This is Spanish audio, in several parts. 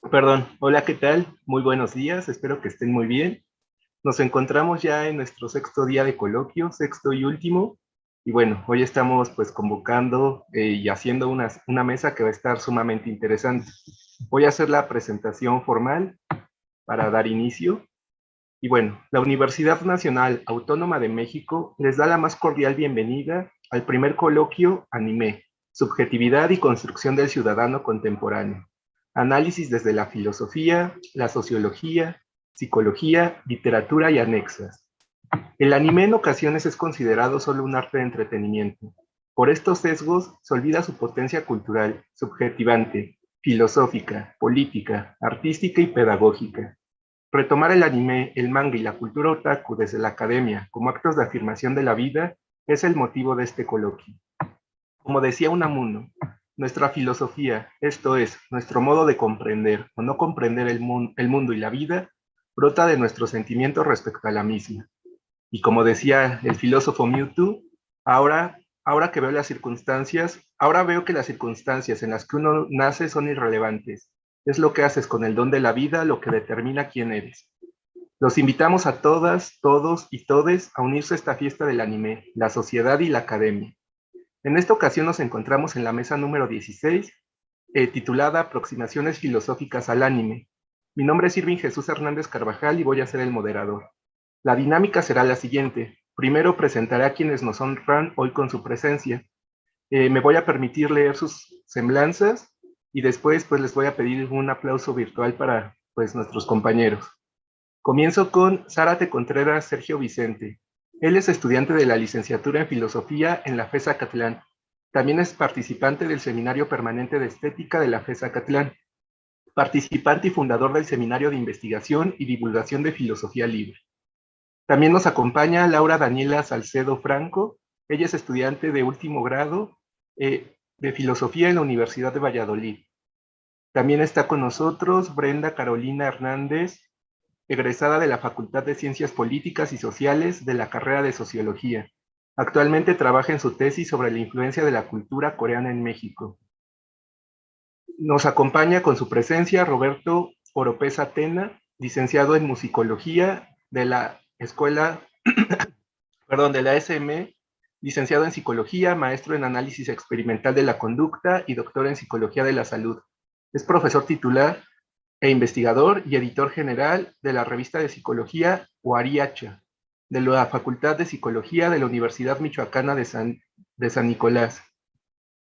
Perdón, hola, ¿qué tal? Muy buenos días, espero que estén muy bien. Nos encontramos ya en nuestro sexto día de coloquio, sexto y último. Y bueno, hoy estamos pues convocando y haciendo una mesa que va a estar sumamente interesante. Voy a hacer la presentación formal para dar inicio. Y bueno, la Universidad Nacional Autónoma de México les da la más cordial bienvenida al primer coloquio Anime, Subjetividad y Construcción del Ciudadano Contemporáneo. Análisis desde la filosofía, la sociología, psicología, literatura y anexas. El anime en ocasiones es considerado solo un arte de entretenimiento. Por estos sesgos se olvida su potencia cultural, subjetivante, filosófica, política, artística y pedagógica. Retomar el anime, el manga y la cultura otaku desde la academia como actos de afirmación de la vida es el motivo de este coloquio. Como decía Unamuno, nuestra filosofía, esto es, nuestro modo de comprender o no comprender el mundo y la vida, brota de nuestros sentimientos respecto a la misma. Y como decía el filósofo Mewtwo, ahora que veo las circunstancias, ahora veo que las circunstancias en las que uno nace son irrelevantes. Es lo que haces con el don de la vida lo que determina quién eres. Los invitamos a todas, todos y todes a unirse a esta fiesta del anime, la sociedad y la academia. En esta ocasión nos encontramos en la mesa número 16, titulada Aproximaciones filosóficas al anime. Mi nombre es Irving Jesús Hernández Carvajal y voy a ser el moderador. La dinámica será la siguiente. Primero presentaré a quienes nos honran hoy con su presencia. Me voy a permitir leer sus semblanzas y después pues les voy a pedir un aplauso virtual para pues nuestros compañeros. Comienzo con Zárate Contreras Sergio Vicente. Él es estudiante de la licenciatura en Filosofía en la FES Acatlán. También es participante del Seminario Permanente de Estética de la FES Acatlán. Participante y fundador del Seminario de Investigación y Divulgación de Filosofía Libre. También nos acompaña Laura Daniela Salcedo Franco. Ella es estudiante de último grado de Filosofía en la Universidad de Valladolid. También está con nosotros Brenda Carolina Hernández, egresada de la Facultad de Ciencias Políticas y Sociales de la carrera de Sociología. Actualmente trabaja en su tesis sobre la influencia de la cultura coreana en México. Nos acompaña con su presencia Roberto Oropesa Tena, licenciado en Musicología de la de la SM, licenciado en Psicología, maestro en Análisis Experimental de la Conducta y doctor en Psicología de la Salud. Es profesor titular e investigador y editor general de la revista de psicología Huariacha, de la Facultad de Psicología de la Universidad Michoacana de San Nicolás.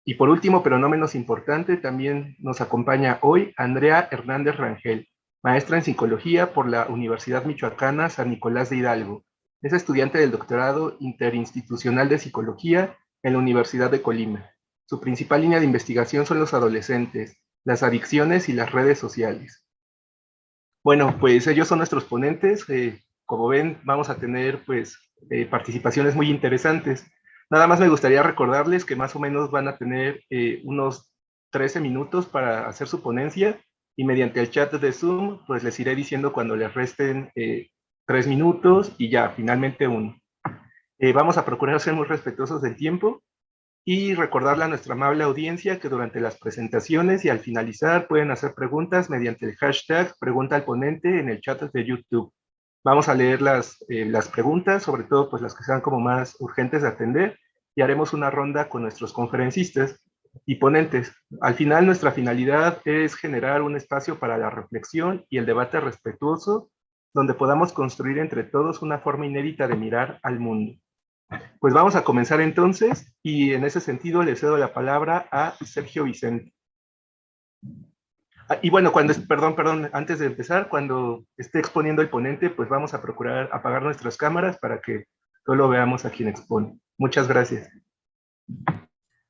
Y por último, pero no menos importante, también nos acompaña hoy Andrea Hernández Rangel, maestra en psicología por la Universidad Michoacana San Nicolás de Hidalgo. Es estudiante del doctorado interinstitucional de psicología en la Universidad de Colima. Su principal línea de investigación son los adolescentes, las adicciones y las redes sociales. Bueno, pues ellos son nuestros ponentes. Como ven, vamos a tener pues participaciones muy interesantes. Nada más me gustaría recordarles que más o menos van a tener unos 13 minutos para hacer su ponencia y mediante el chat de Zoom pues les iré diciendo cuando les resten 3 minutos y ya, finalmente uno. Vamos a procurar ser muy respetuosos del tiempo y recordarle a nuestra amable audiencia que durante las presentaciones y al finalizar pueden hacer preguntas mediante el hashtag Pregunta al Ponente en el chat de YouTube. Vamos a leer las preguntas, sobre todo pues las que sean como más urgentes de atender, y haremos una ronda con nuestros conferencistas y ponentes. Al final, nuestra finalidad es generar un espacio para la reflexión y el debate respetuoso, donde podamos construir entre todos una forma inédita de mirar al mundo. Pues vamos a comenzar entonces y en ese sentido le cedo la palabra a Sergio Vicente. Y bueno, perdón, antes de empezar, cuando esté exponiendo el ponente, pues vamos a procurar apagar nuestras cámaras para que solo veamos a quien expone. Muchas gracias.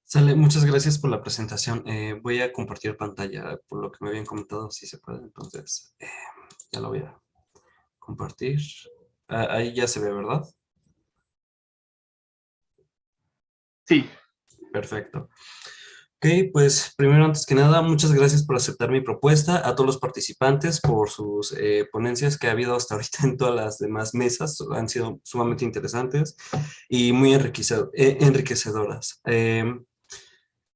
Sale, muchas gracias por la presentación. Voy a compartir pantalla por lo que me habían comentado, si se puede. Entonces, ya lo voy a compartir. Ahí ya se ve, ¿verdad? Sí. Perfecto. Ok, pues primero, antes que nada, muchas gracias por aceptar mi propuesta, a todos los participantes por sus ponencias que ha habido hasta ahorita en todas las demás mesas, han sido sumamente interesantes y muy enriquecedoras.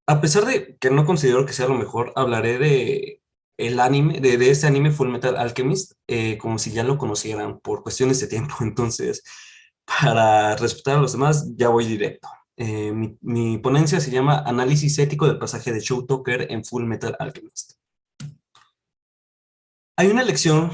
A pesar de que no considero que sea lo mejor, hablaré el anime, de este anime Full Metal Alchemist, como si ya lo conocieran por cuestiones de tiempo. Entonces, para respetar a los demás, ya voy directo. Mi ponencia se llama Análisis ético del pasaje de Show Tucker en Full Metal Alchemist. Hay una lección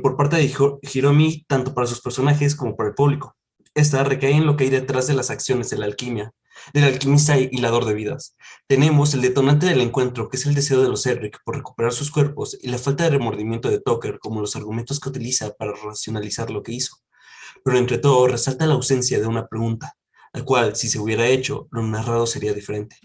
por parte de Hiromi tanto para sus personajes como para el público. Esta recae en lo que hay detrás de las acciones de la alquimia, del alquimista y hilador de vidas. Tenemos el detonante del encuentro, que es el deseo de los Elric por recuperar sus cuerpos, y la falta de remordimiento de Tucker como los argumentos que utiliza para racionalizar lo que hizo. Pero entre todo resalta la ausencia de una pregunta, la cual, si se hubiera hecho, lo narrado sería diferente.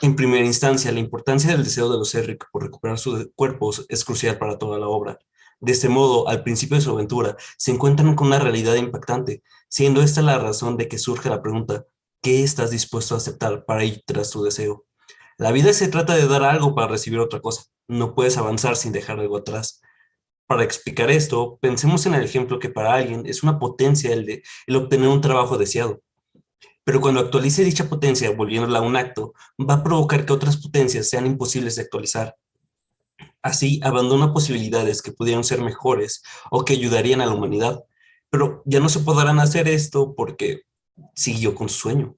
En primera instancia, la importancia del deseo de los Elric por recuperar sus cuerpos es crucial para toda la obra. De este modo, al principio de su aventura, se encuentran con una realidad impactante, siendo esta la razón de que surge la pregunta: ¿qué estás dispuesto a aceptar para ir tras tu deseo? La vida se trata de dar algo para recibir otra cosa. No puedes avanzar sin dejar algo atrás. Para explicar esto, pensemos en el ejemplo que para alguien es una potencia el obtener un trabajo deseado. Pero cuando actualice dicha potencia, volviéndola a un acto, va a provocar que otras potencias sean imposibles de actualizar. Así, abandona posibilidades que pudieran ser mejores o que ayudarían a la humanidad. Pero ya no se podrán hacer esto porque siguió con su sueño.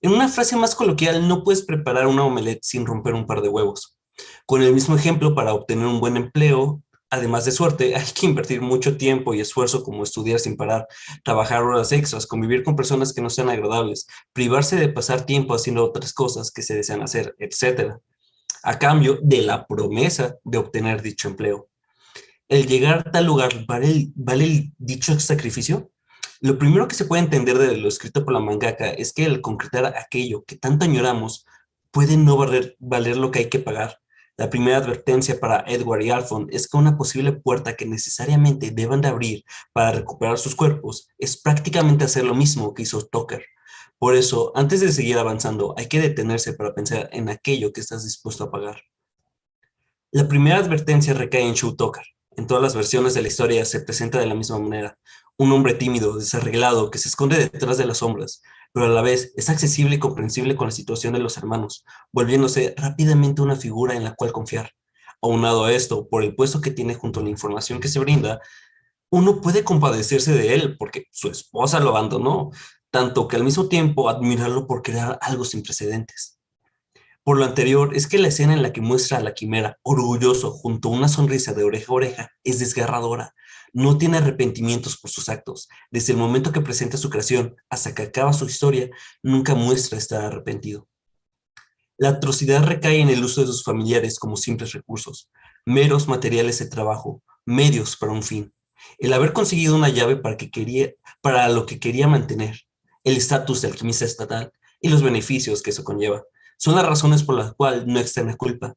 En una frase más coloquial, no puedes preparar una omelette sin romper un par de huevos. Con el mismo ejemplo, para obtener un buen empleo, además de suerte, hay que invertir mucho tiempo y esfuerzo, como estudiar sin parar, trabajar horas extras, convivir con personas que no sean agradables, privarse de pasar tiempo haciendo otras cosas que se desean hacer, etcétera, a cambio de la promesa de obtener dicho empleo. ¿El llegar a tal lugar vale el dicho sacrificio? Lo primero que se puede entender de lo escrito por la mangaka es que el concretar aquello que tanto añoramos puede no valer lo que hay que pagar. La primera advertencia para Edward y Alphonse es que una posible puerta que necesariamente deban de abrir para recuperar sus cuerpos es prácticamente hacer lo mismo que hizo Tucker. Por eso, antes de seguir avanzando, hay que detenerse para pensar en aquello que estás dispuesto a pagar. La primera advertencia recae en Show Tucker. En todas las versiones de la historia se presenta de la misma manera: un hombre tímido, desarreglado, que se esconde detrás de las sombras, pero a la vez es accesible y comprensible con la situación de los hermanos, volviéndose rápidamente una figura en la cual confiar. Aunado a esto, por el puesto que tiene junto a la información que se brinda, uno puede compadecerse de él porque su esposa lo abandonó, tanto que al mismo tiempo admirarlo por crear algo sin precedentes. Por lo anterior, es que la escena en la que muestra a la quimera, orgulloso, junto a una sonrisa de oreja a oreja, es desgarradora. No tiene arrepentimientos por sus actos. Desde el momento que presenta su creación hasta que acaba su historia, nunca muestra estar arrepentido. La atrocidad recae en el uso de sus familiares como simples recursos, meros materiales de trabajo, medios para un fin. El haber conseguido una llave para lo que quería mantener, el estatus de alquimista estatal y los beneficios que eso conlleva, son las razones por las cuales no externa culpa.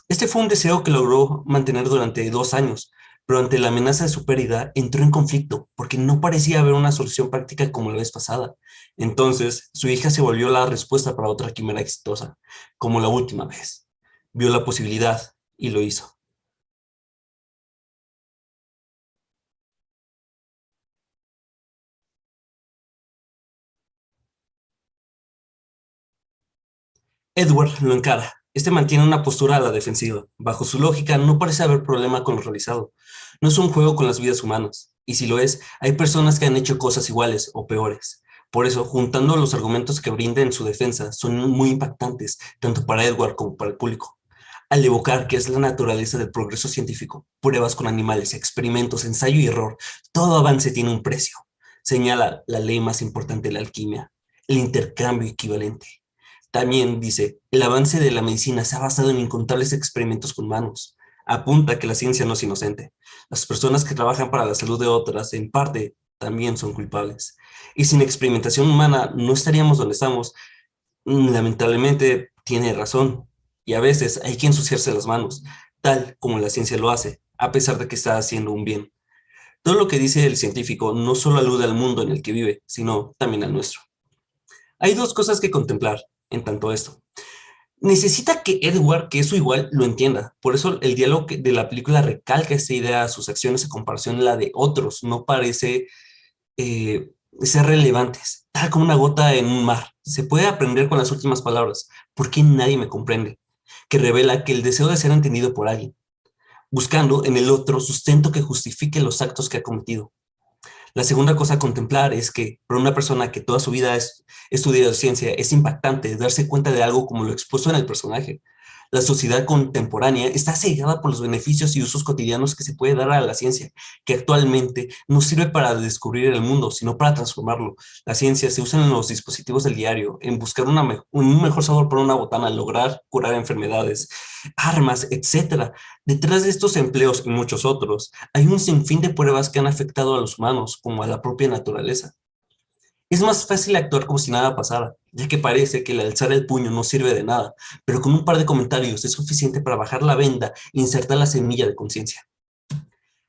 Este fue un deseo que logró mantener durante 2 años, pero ante la amenaza de su pérdida entró en conflicto porque no parecía haber una solución práctica como la vez pasada. Entonces, su hija se volvió la respuesta para otra quimera exitosa, como la última vez. Vio la posibilidad y lo hizo. Edward lo encara. Este mantiene una postura a la defensiva. Bajo su lógica, no parece haber problema con lo realizado. No es un juego con las vidas humanas. Y si lo es, hay personas que han hecho cosas iguales o peores. Por eso, juntando los argumentos que brinda en su defensa, son muy impactantes, tanto para Edward como para el público. Al evocar que es la naturaleza del progreso científico, pruebas con animales, experimentos, ensayo y error, todo avance tiene un precio. Señala la ley más importante de la alquimia: el intercambio equivalente. También dice: el avance de la medicina se ha basado en incontables experimentos con humanos. Apunta que la ciencia no es inocente. Las personas que trabajan para la salud de otras, en parte, también son culpables. Y sin experimentación humana no estaríamos donde estamos. Lamentablemente, tiene razón. Y a veces hay que ensuciarse las manos, tal como la ciencia lo hace, a pesar de que está haciendo un bien. Todo lo que dice el científico no solo alude al mundo en el que vive, sino también al nuestro. Hay dos cosas que contemplar en tanto esto. Necesita que Edward, que es su igual, lo entienda. Por eso el diálogo de la película recalca esta idea, sus acciones a comparación de la de otros. No parece ser relevantes, tal como una gota en un mar. Se puede aprender con las últimas palabras. ¿Por qué nadie me comprende? que revela que el deseo de ser entendido por alguien, buscando en el otro sustento que justifique los actos que ha cometido. La segunda cosa a contemplar es que para una persona que toda su vida ha estudiado ciencia, es impactante darse cuenta de algo como lo expuesto en el personaje. La sociedad contemporánea está cegada por los beneficios y usos cotidianos que se puede dar a la ciencia, que actualmente no sirve para descubrir el mundo, sino para transformarlo. La ciencia se usa en los dispositivos del diario, en buscar un mejor sabor para una botana, lograr curar enfermedades, armas, etcétera. Detrás de estos empleos y muchos otros, hay un sinfín de pruebas que han afectado a los humanos, como a la propia naturaleza. Es más fácil actuar como si nada pasara, ya que parece que el alzar el puño no sirve de nada, pero con un par de comentarios es suficiente para bajar la venda e insertar la semilla de conciencia.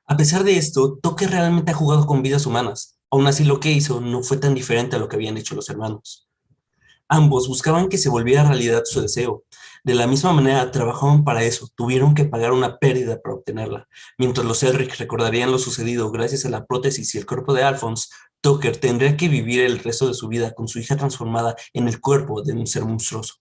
A pesar de esto, Tucker realmente ha jugado con vidas humanas. Aún así, lo que hizo no fue tan diferente a lo que habían hecho los hermanos. Ambos buscaban que se volviera realidad su deseo. De la misma manera, trabajaban para eso, tuvieron que pagar una pérdida para obtenerla. Mientras los Elric recordarían lo sucedido gracias a la prótesis y el cuerpo de Alphonse, Tucker tendría que vivir el resto de su vida con su hija transformada en el cuerpo de un ser monstruoso.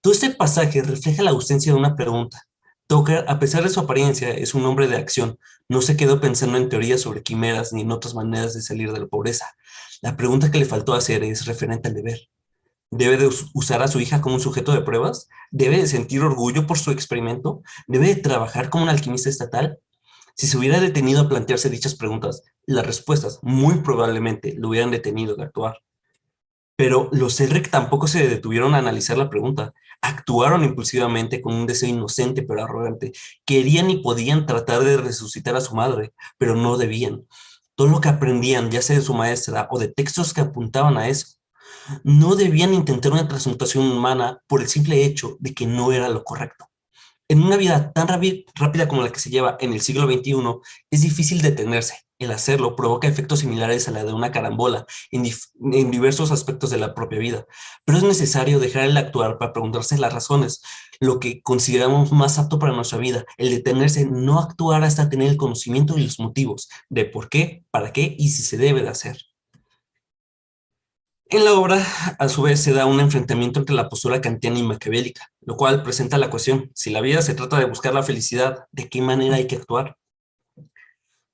Todo este pasaje refleja la ausencia de una pregunta. Tucker, a pesar de su apariencia, es un hombre de acción. No se quedó pensando en teorías sobre quimeras ni en otras maneras de salir de la pobreza. La pregunta que le faltó hacer es referente al deber. ¿Debe de usar a su hija como un sujeto de pruebas? ¿Debe de sentir orgullo por su experimento? ¿Debe de trabajar como un alquimista estatal? Si se hubiera detenido a plantearse dichas preguntas, las respuestas muy probablemente lo hubieran detenido de actuar. Pero los Elric tampoco se detuvieron a analizar la pregunta. Actuaron impulsivamente con un deseo inocente pero arrogante. Querían y podían tratar de resucitar a su madre, pero no debían. Todo lo que aprendían, ya sea de su maestra o de textos que apuntaban a eso, no debían intentar una transmutación humana por el simple hecho de que no era lo correcto. En una vida tan rápida como la que se lleva en el siglo XXI, es difícil detenerse. El hacerlo provoca efectos similares a la de una carambola en diversos aspectos de la propia vida. Pero es necesario dejar el actuar para preguntarse las razones, lo que consideramos más apto para nuestra vida, el detenerse, no actuar hasta tener el conocimiento y los motivos de por qué, para qué y si se debe de hacer. En la obra, a su vez, se da un enfrentamiento entre la postura kantiana y maquiavélica, lo cual presenta la cuestión: si la vida se trata de buscar la felicidad, ¿de qué manera hay que actuar?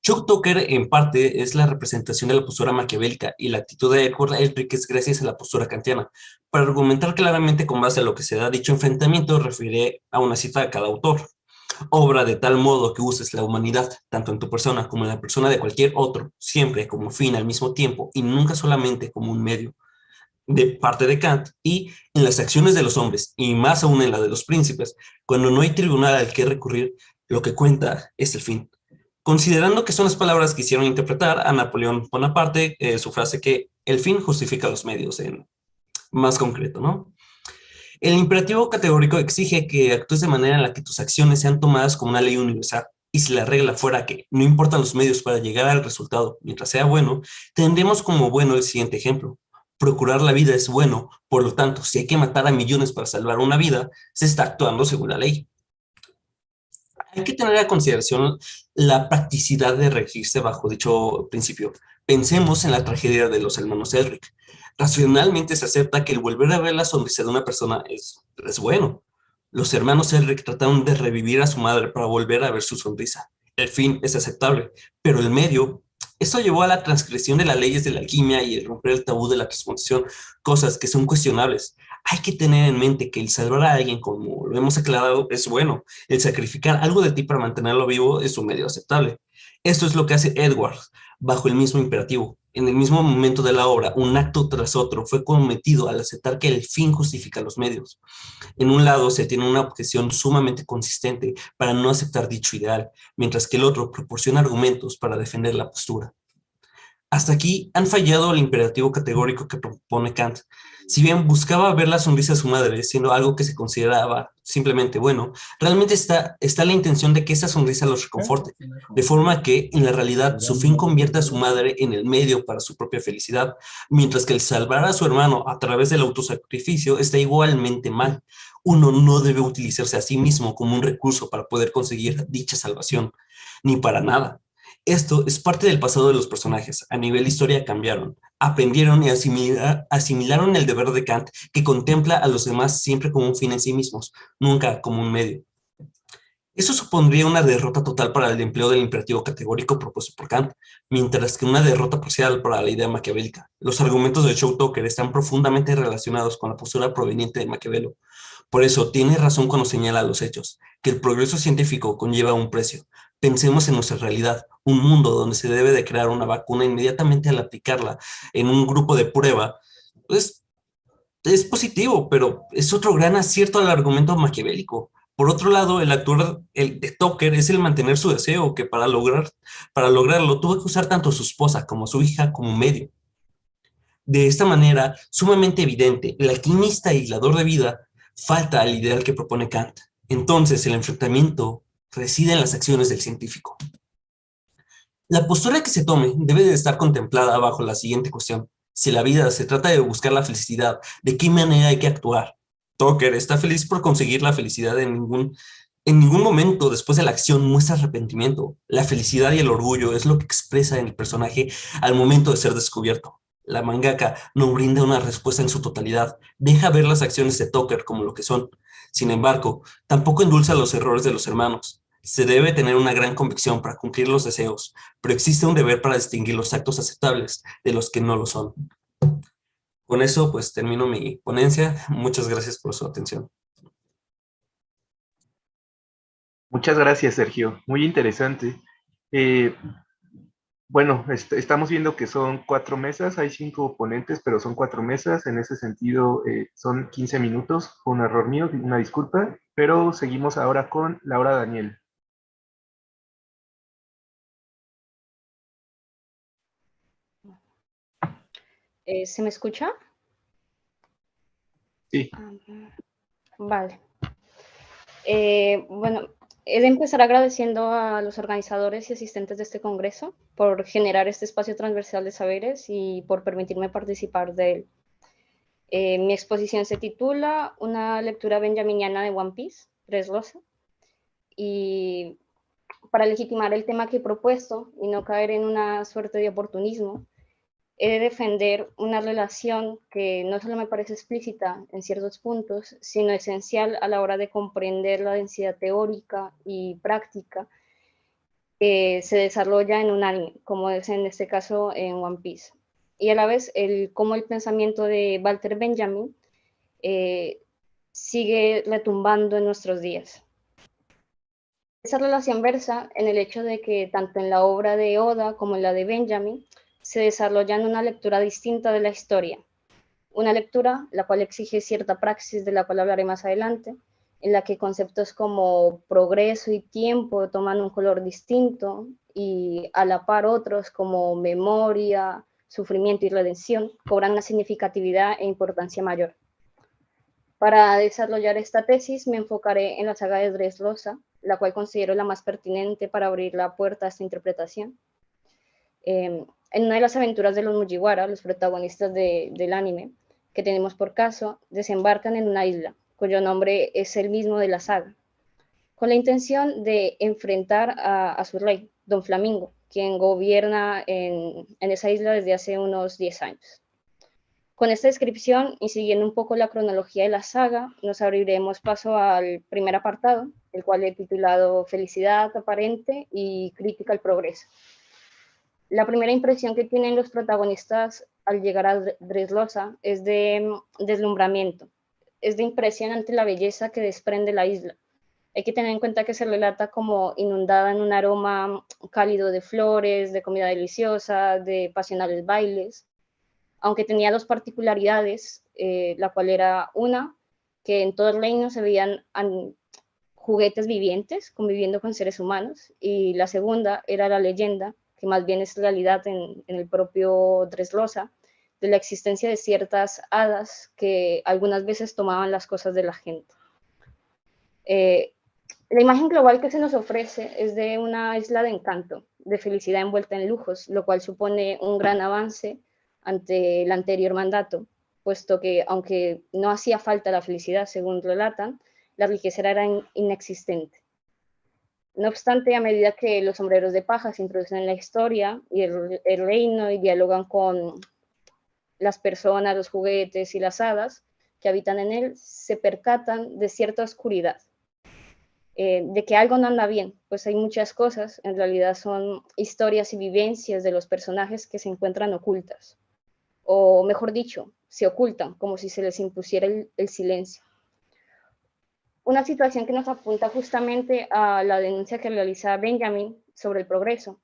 Chuck Tucker, en parte, es la representación de la postura maquiavélica y la actitud de Edward Elric es gracias a la postura kantiana. Para argumentar claramente con base a lo que se da dicho enfrentamiento, refiere a una cita de cada autor. Obra de tal modo que uses la humanidad, tanto en tu persona como en la persona de cualquier otro, siempre como fin al mismo tiempo y nunca solamente como un medio, de parte de Kant, y en las acciones de los hombres, y más aún en la de los príncipes, cuando no hay tribunal al que recurrir, lo que cuenta es el fin. Considerando que son las palabras que hicieron interpretar a Napoleón Bonaparte, su frase que el fin justifica los medios, en más concreto, ¿no? El imperativo categórico exige que actúes de manera en la que tus acciones sean tomadas como una ley universal. Y si la regla fuera que no importan los medios para llegar al resultado, mientras sea bueno, tendremos como bueno el siguiente ejemplo. Procurar la vida es bueno, por lo tanto, si hay que matar a millones para salvar una vida, se está actuando según la ley. Hay que tener a consideración la practicidad de regirse bajo dicho principio. Pensemos en la tragedia de los hermanos Elric. Racionalmente se acepta que el volver a ver la sonrisa de una persona es bueno. Los hermanos Elric trataron de revivir a su madre para volver a ver su sonrisa. El fin es aceptable, pero el medio, esto llevó a la transgresión de las leyes de la alquimia y el romper el tabú de la transmutación, cosas que son cuestionables. Hay que tener en mente que el salvar a alguien, como lo hemos aclarado, es bueno. El sacrificar algo de ti para mantenerlo vivo es un medio aceptable. Esto es lo que hace Edward, bajo el mismo imperativo. En el mismo momento de la obra, un acto tras otro fue cometido al aceptar que el fin justifica los medios. En un lado se tiene una objeción sumamente consistente para no aceptar dicho ideal, mientras que el otro proporciona argumentos para defender la postura. Hasta aquí han fallado el imperativo categórico que propone Kant. Si bien buscaba ver la sonrisa de su madre, siendo algo que se consideraba simplemente bueno, realmente está la intención de que esa sonrisa los reconforte, de forma que, en la realidad, su fin convierte a su madre en el medio para su propia felicidad, mientras que el salvar a su hermano a través del autosacrificio está igualmente mal. Uno no debe utilizarse a sí mismo como un recurso para poder conseguir dicha salvación, ni para nada. Esto es parte del pasado de los personajes. A nivel historia cambiaron, aprendieron y asimilaron el deber de Kant, que contempla a los demás siempre como un fin en sí mismos, nunca como un medio. Eso supondría una derrota total para el empleo del imperativo categórico propuesto por Kant, mientras que una derrota parcial para la idea maquiavélica. Los argumentos de Schopenhauer están profundamente relacionados con la postura proveniente de Maquiavelo. Por eso, tiene razón cuando señala los hechos, que el progreso científico conlleva un precio. Pensemos en nuestra realidad, un mundo donde se debe de crear una vacuna inmediatamente al aplicarla en un grupo de prueba. Pues es positivo, pero es otro gran acierto al argumento maquiavélico. Por otro lado, el actuar el de Tucker es el mantener su deseo, que para lograrlo tuvo que usar tanto a su esposa como a su hija como medio. De esta manera, sumamente evidente, el alquimista aislador de vida falta al ideal que propone Kant. Entonces, el enfrentamiento reside en las acciones del científico. La postura que se tome debe de estar contemplada bajo la siguiente cuestión. Si la vida se trata de buscar la felicidad, ¿de qué manera hay que actuar? Tucker está feliz por conseguir la felicidad en ningún momento después de la acción muestra arrepentimiento. La felicidad y el orgullo es lo que expresa en el personaje al momento de ser descubierto. La mangaka no brinda una respuesta en su totalidad, deja ver las acciones de Tucker como lo que son. Sin embargo, tampoco endulza los errores de los hermanos. Se debe tener una gran convicción para cumplir los deseos, pero existe un deber para distinguir los actos aceptables de los que no lo son. Con eso, pues termino mi ponencia. Muchas gracias por su atención. Muchas gracias, Sergio. Muy interesante. Eh, bueno, estamos viendo que son 4 mesas, hay 5 ponentes, pero son 4 mesas. En ese sentido, son 15 minutos. Fue un error mío, una disculpa, pero seguimos ahora con Laura Daniel. ¿Se me escucha? Sí. Vale. Bueno, he de empezar agradeciendo a los organizadores y asistentes de este congreso por generar este espacio transversal de saberes y por permitirme participar de él. Mi exposición se titula Una lectura benjaminiana de One Piece, Dressrosa, y para legitimar el tema que he propuesto y no caer en una suerte de oportunismo, he de defender una relación que no solo me parece explícita en ciertos puntos, sino esencial a la hora de comprender la densidad teórica y práctica que se desarrolla en un anime, como es en este caso en One Piece. Y a la vez, cómo el pensamiento de Walter Benjamin eh, sigue retumbando en nuestros días. Esa relación versa en el hecho de que tanto en la obra de Oda como en la de Benjamin se desarrollan una lectura distinta de la historia. Una lectura la cual exige cierta praxis, de la cual hablaré más adelante, en la que conceptos como progreso y tiempo toman un color distinto y a la par otros como memoria, sufrimiento y redención cobran una significatividad e importancia mayor. Para desarrollar esta tesis me enfocaré en la saga de Dressrosa, la cual considero la más pertinente para abrir la puerta a esta interpretación. En una de las aventuras de los Mugiwara, los protagonistas del anime, que tenemos por caso, desembarcan en una isla, cuyo nombre es el mismo de la saga, con la intención de enfrentar a su rey, Don Flamingo, quien gobierna en esa isla desde hace unos 10 años. Con esta descripción y siguiendo un poco la cronología de la saga, nos abriremos paso al primer apartado, el cual he titulado Felicidad aparente y crítica al progreso. La primera impresión que tienen los protagonistas al llegar a Dressrosa es de deslumbramiento, es de impresión ante la belleza que desprende la isla. Hay que tener en cuenta que se relata como inundada en un aroma cálido de flores, de comida deliciosa, de pasionales bailes, aunque tenía dos particularidades, la cual era una, que en todo el reino se veían juguetes vivientes conviviendo con seres humanos, y la segunda era la leyenda, que más bien es realidad en el propio Dressrosa, de la existencia de ciertas hadas que algunas veces tomaban las cosas de la gente. La imagen global que se nos ofrece es de una isla de encanto, de felicidad envuelta en lujos, lo cual supone un gran avance ante el anterior mandato, puesto que aunque no hacía falta la felicidad, según relatan, la riqueza era inexistente. No obstante, a medida que los sombreros de paja se introducen en la historia y el reino y dialogan con las personas, los juguetes y las hadas que habitan en él, se percatan de cierta oscuridad, de que algo no anda bien, pues hay muchas cosas, en realidad son historias y vivencias de los personajes que se encuentran ocultas, o mejor dicho, se ocultan, como si se les impusiera el silencio. Una situación que nos apunta justamente a la denuncia que realiza Benjamin sobre el progreso,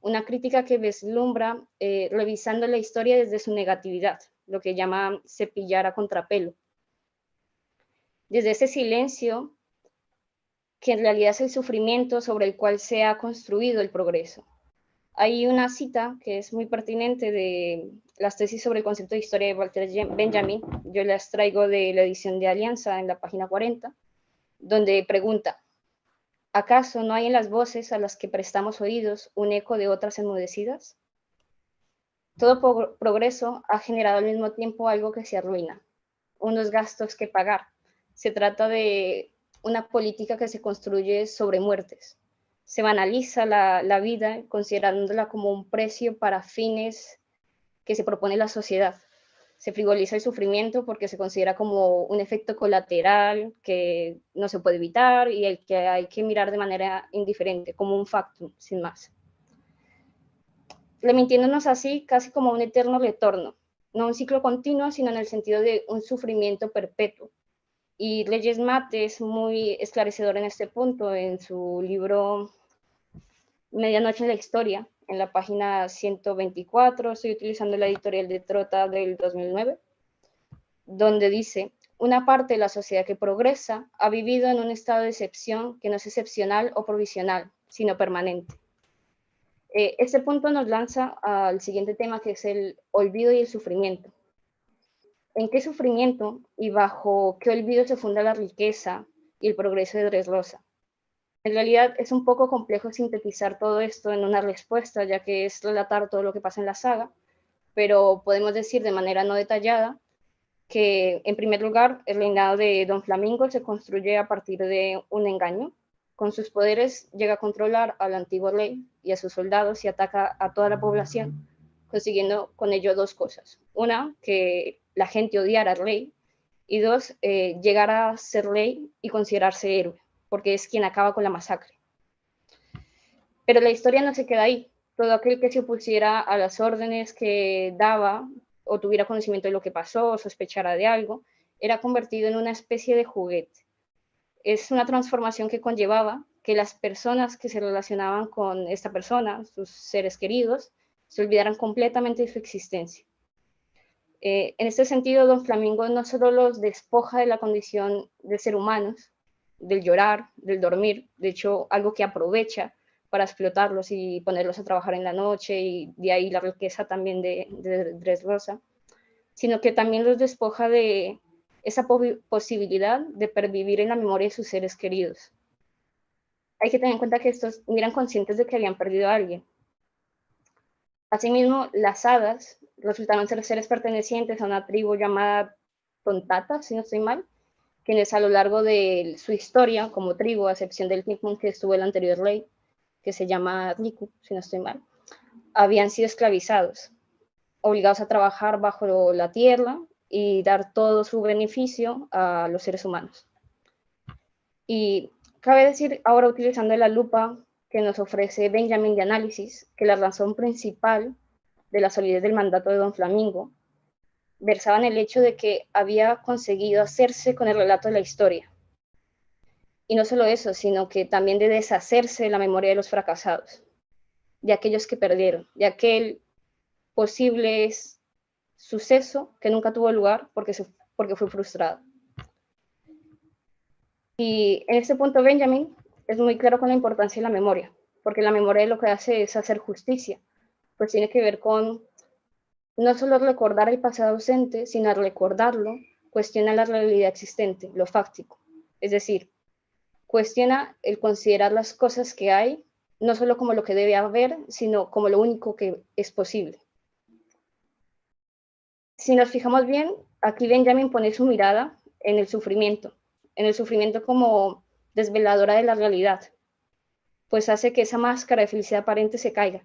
una crítica que vislumbra revisando la historia desde su negatividad, lo que llama cepillar a contrapelo. Desde ese silencio, que en realidad es el sufrimiento sobre el cual se ha construido el progreso. Hay una cita que es muy pertinente de las tesis sobre el concepto de historia de Walter Benjamin, yo las traigo de la edición de Alianza en la página 40, donde pregunta, ¿acaso no hay en las voces a las que prestamos oídos un eco de otras enmudecidas? Todo progreso ha generado al mismo tiempo algo que se arruina, unos gastos que pagar. Se trata de una política que se construye sobre muertes. Se banaliza la vida considerándola como un precio para fines que se propone la sociedad. Se frivoliza el sufrimiento porque se considera como un efecto colateral que no se puede evitar y el que hay que mirar de manera indiferente, como un factum, sin más. Remitiéndonos así casi como un eterno retorno, no un ciclo continuo, sino en el sentido de un sufrimiento perpetuo. Y Reyes Mate es muy esclarecedor en este punto, en su libro Medianoche en la Historia, en la página 124, estoy utilizando la editorial de Trota del 2009, donde dice, una parte de la sociedad que progresa ha vivido en un estado de excepción que no es excepcional o provisional, sino permanente. Este punto nos lanza al siguiente tema, que es el olvido y el sufrimiento. ¿En qué sufrimiento y bajo qué olvido se funda la riqueza y el progreso de Dressrosa? En realidad es un poco complejo sintetizar todo esto en una respuesta, ya que es relatar todo lo que pasa en la saga, pero podemos decir de manera no detallada que, en primer lugar, el reinado de Don Flamingo se construye a partir de un engaño. Con sus poderes llega a controlar al antiguo rey y a sus soldados y ataca a toda la población, consiguiendo con ello dos cosas. Una, que la gente odiara al rey, y dos, llegar a ser rey y considerarse héroe, porque es quien acaba con la masacre. Pero la historia no se queda ahí. Todo aquel que se opusiera a las órdenes que daba o tuviera conocimiento de lo que pasó o sospechara de algo, era convertido en una especie de juguete. Es una transformación que conllevaba que las personas que se relacionaban con esta persona, sus seres queridos, se olvidaran completamente de su existencia. En este sentido, Don Flamingo no solo los despoja de la condición de ser humanos, del llorar, del dormir, de hecho, algo que aprovecha para explotarlos y ponerlos a trabajar en la noche, y de ahí la riqueza también de Dressrosa, sino que también los despoja de esa posibilidad de pervivir en la memoria de sus seres queridos. Hay que tener en cuenta que estos eran conscientes de que habían perdido a alguien. Asimismo, las hadas resultaron ser seres pertenecientes a una tribu llamada Tontata, si no estoy mal, quienes a lo largo de su historia como tribu, a excepción del tiempo en que estuvo el anterior rey, que se llama Riku, si no estoy mal, habían sido esclavizados, obligados a trabajar bajo la tierra y dar todo su beneficio a los seres humanos. Y cabe decir, ahora utilizando la lupa que nos ofrece Benjamin de análisis, que la razón principal de la solidez del mandato de Don Flamingo versaba en el hecho de que había conseguido hacerse con el relato de la historia. Y no solo eso, sino que también de deshacerse de la memoria de los fracasados, de aquellos que perdieron, de aquel posible suceso que nunca tuvo lugar porque fue frustrado. Y en este punto Benjamin es muy claro con la importancia de la memoria, porque la memoria lo que hace es hacer justicia, pues tiene que ver con no solo recordar el pasado ausente, sino al recordarlo, cuestiona la realidad existente, lo fáctico. Es decir, cuestiona el considerar las cosas que hay, no solo como lo que debe haber, sino como lo único que es posible. Si nos fijamos bien, aquí Benjamin pone su mirada en el sufrimiento como desveladora de la realidad. pues hace que esa máscara de felicidad aparente se caiga.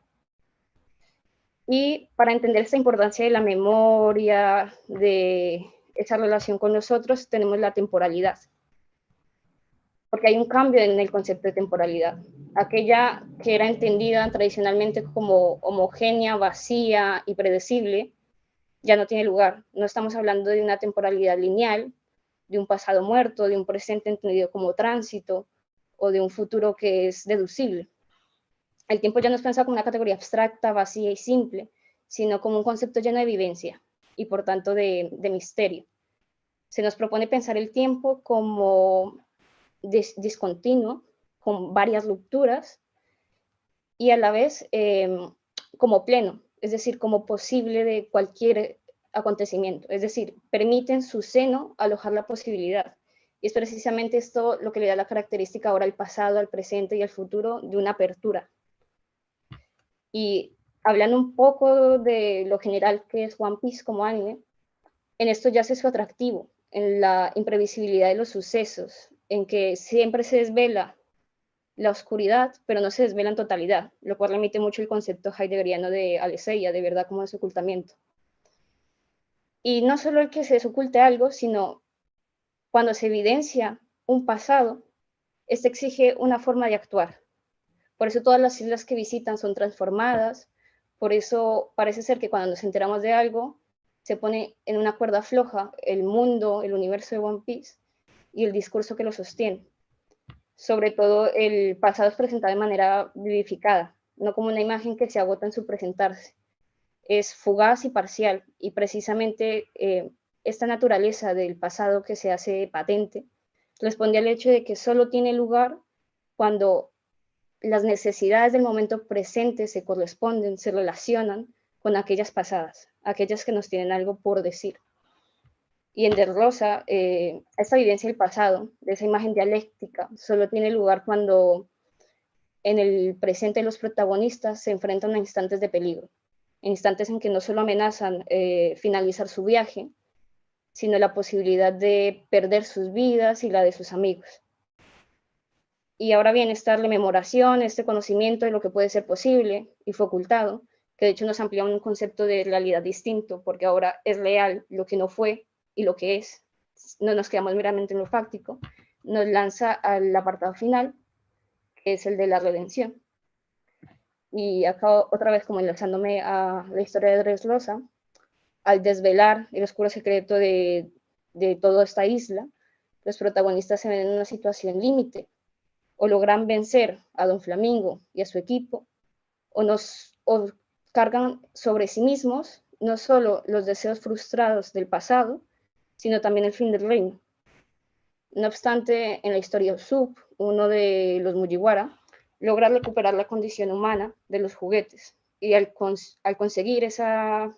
Y para entender esta importancia de la memoria, de esa relación con nosotros, tenemos la temporalidad. Porque hay un cambio en el concepto de temporalidad. Aquella que era entendida tradicionalmente como homogénea, vacía y predecible, ya no tiene lugar. No estamos hablando de una temporalidad lineal, de un pasado muerto, de un presente entendido como tránsito o de un futuro que es deducible. El tiempo ya no es pensado como una categoría abstracta, vacía y simple, sino como un concepto lleno de vivencia y por tanto de misterio. Se nos propone pensar el tiempo como discontinuo, con varias rupturas y a la vez como pleno, es decir, como posible de cualquier acontecimiento, es decir, permite en su seno alojar la posibilidad. Y es precisamente esto lo que le da la característica ahora al pasado, al presente y al futuro de una apertura. Y hablando un poco de lo general que es One Piece como anime, en esto yace su atractivo, en la imprevisibilidad de los sucesos, en que siempre se desvela la oscuridad, pero no se desvela en totalidad, lo cual remite mucho el concepto heideggeriano de aletheia, de verdad como desocultamiento. Y no solo el que se desoculte algo, sino cuando se evidencia un pasado, este exige una forma de actuar. Por eso todas las islas que visitan son transformadas, por eso parece ser que cuando nos enteramos de algo, se pone en una cuerda floja el mundo, el universo de One Piece y el discurso que lo sostiene. Sobre todo el pasado es presentado de manera vivificada, no como una imagen que se agota en su presentarse. Es fugaz y parcial, y precisamente esta naturaleza del pasado que se hace patente responde al hecho de que solo tiene lugar cuando las necesidades del momento presente se corresponden, se relacionan con aquellas pasadas, aquellas que nos tienen algo por decir. Y en Dressrosa, esta vivencia del pasado, de esa imagen dialéctica, solo tiene lugar cuando en el presente los protagonistas se enfrentan a instantes de peligro, instantes en que no solo amenazan finalizar su viaje, sino la posibilidad de perder sus vidas y la de sus amigos. Y ahora bien, esta rememoración, este conocimiento de lo que puede ser posible y fue ocultado, que de hecho nos amplía un concepto de realidad distinto, porque ahora es real lo que no fue y lo que es, no nos quedamos meramente en lo fáctico, nos lanza al apartado final, que es el de la redención. Y acá otra vez como enlazándome a la historia de Dressrosa, al desvelar el oscuro secreto de toda esta isla, los protagonistas se ven en una situación límite, o logran vencer a Don Flamingo y a su equipo, o cargan sobre sí mismos no solo los deseos frustrados del pasado, sino también el fin del reino. No obstante, en la historia Usopp, uno de los Mugiwara, logra recuperar la condición humana de los juguetes, y al conseguir esa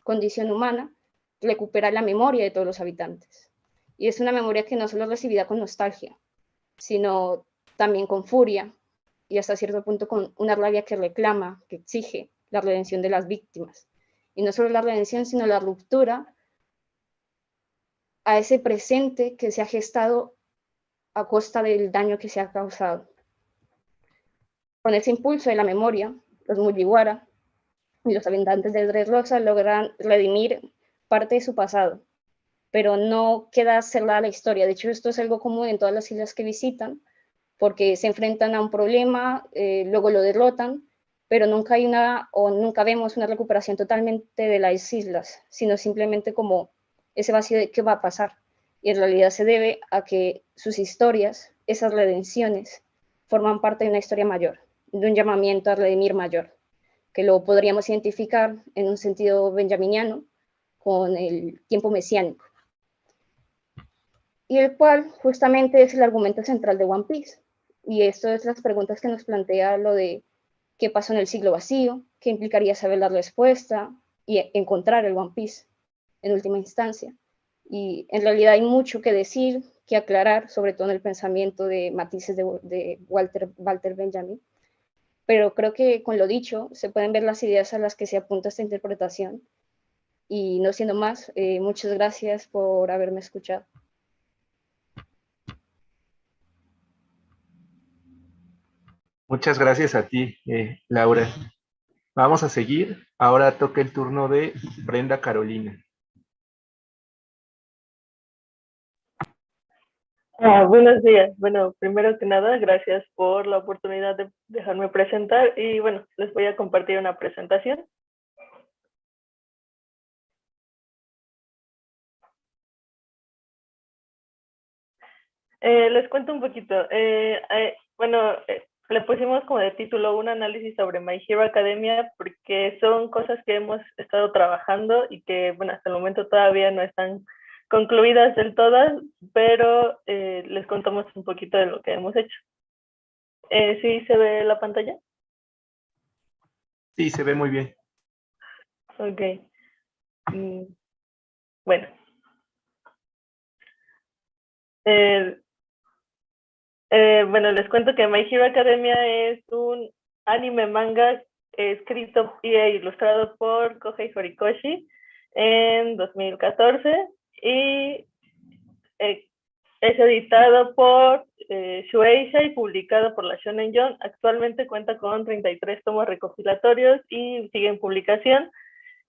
condición humana, recupera la memoria de todos los habitantes. Y es una memoria que no solo es recibida con nostalgia, sino también con furia y hasta cierto punto con una rabia que reclama, que exige la redención de las víctimas. Y no solo la redención, sino la ruptura a ese presente que se ha gestado a costa del daño que se ha causado. Con ese impulso de la memoria, los Mugiwara y los habitantes de Dressrosa logran redimir parte de su pasado, pero no queda cerrada la historia. De hecho, esto es algo común en todas las islas que visitan, porque se enfrentan a un problema, luego lo derrotan, pero nunca hay nunca vemos una recuperación totalmente de las islas, sino simplemente como ese vacío de qué va a pasar. Y en realidad se debe a que sus historias, esas redenciones, forman parte de una historia mayor, de un llamamiento a redimir mayor, que lo podríamos identificar en un sentido benjaminiano con el tiempo mesiánico, y el cual justamente es el argumento central de One Piece. Y esto es las preguntas que nos plantea lo de qué pasó en el siglo vacío, qué implicaría saber la respuesta y encontrar el One Piece en última instancia. Y en realidad hay mucho que decir, que aclarar, sobre todo en el pensamiento de matices de Walter Benjamin. Pero creo que con lo dicho se pueden ver las ideas a las que se apunta esta interpretación. Y no siendo más, muchas gracias por haberme escuchado. Muchas gracias a ti, Laura. Vamos a seguir. Ahora toca el turno de Brenda Carolina. Buenos días. Bueno, primero que nada, gracias por la oportunidad de dejarme presentar y bueno, les voy a compartir una presentación. Les cuento un poquito. Le pusimos como de título un análisis sobre My Hero Academia porque son cosas que hemos estado trabajando y que, bueno, hasta el momento todavía no están concluidas del todo, pero les contamos un poquito de lo que hemos hecho. ¿Sí se ve la pantalla? Sí, se ve muy bien. Ok. Bueno. Bueno, les cuento que My Hero Academia es un anime manga escrito e ilustrado por Kohei Horikoshi en 2014 y es editado por Shueisha y publicado por la Shonen Jump. Actualmente cuenta con 33 tomos recopilatorios y sigue en publicación.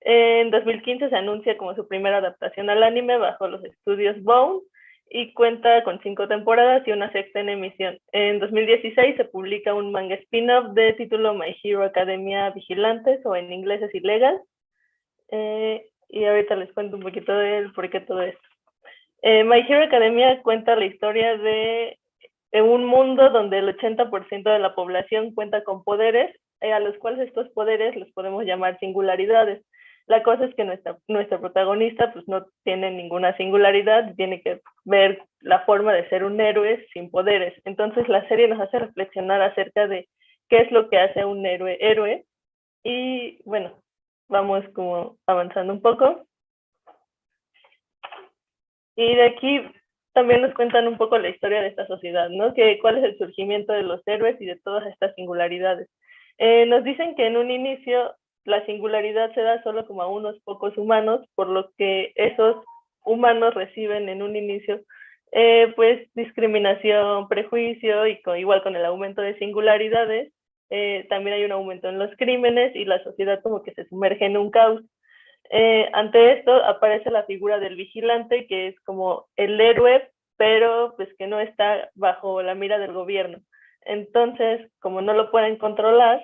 En 2015 se anuncia como su primera adaptación al anime bajo los estudios Bone y cuenta con 5 temporadas y una sexta en emisión. En 2016 se publica un manga spin-off de título My Hero Academia Vigilantes, o en inglés es Illegal. Y ahorita les cuento un poquito del por qué todo esto. My Hero Academia cuenta la historia de un mundo donde el 80% de la población cuenta con poderes, a los cuales estos poderes los podemos llamar singularidades. La cosa es que nuestra protagonista pues no tiene ninguna singularidad, tiene que ver la forma de ser un héroe sin poderes. Entonces la serie nos hace reflexionar acerca de qué es lo que hace un héroe. Y bueno, vamos como avanzando un poco. Y de aquí también nos cuentan un poco la historia de esta sociedad, ¿no? Cuál es el surgimiento de los héroes y de todas estas singularidades. Nos dicen que en un inicio la singularidad se da solo como a unos pocos humanos, por lo que esos humanos reciben en un inicio pues discriminación, prejuicio y igual con el aumento de singularidades, también hay un aumento en los crímenes y la sociedad como que se sumerge en un caos. Ante esto aparece la figura del vigilante, que es como el héroe, pero pues que no está bajo la mira del gobierno. Entonces, como no lo pueden controlar,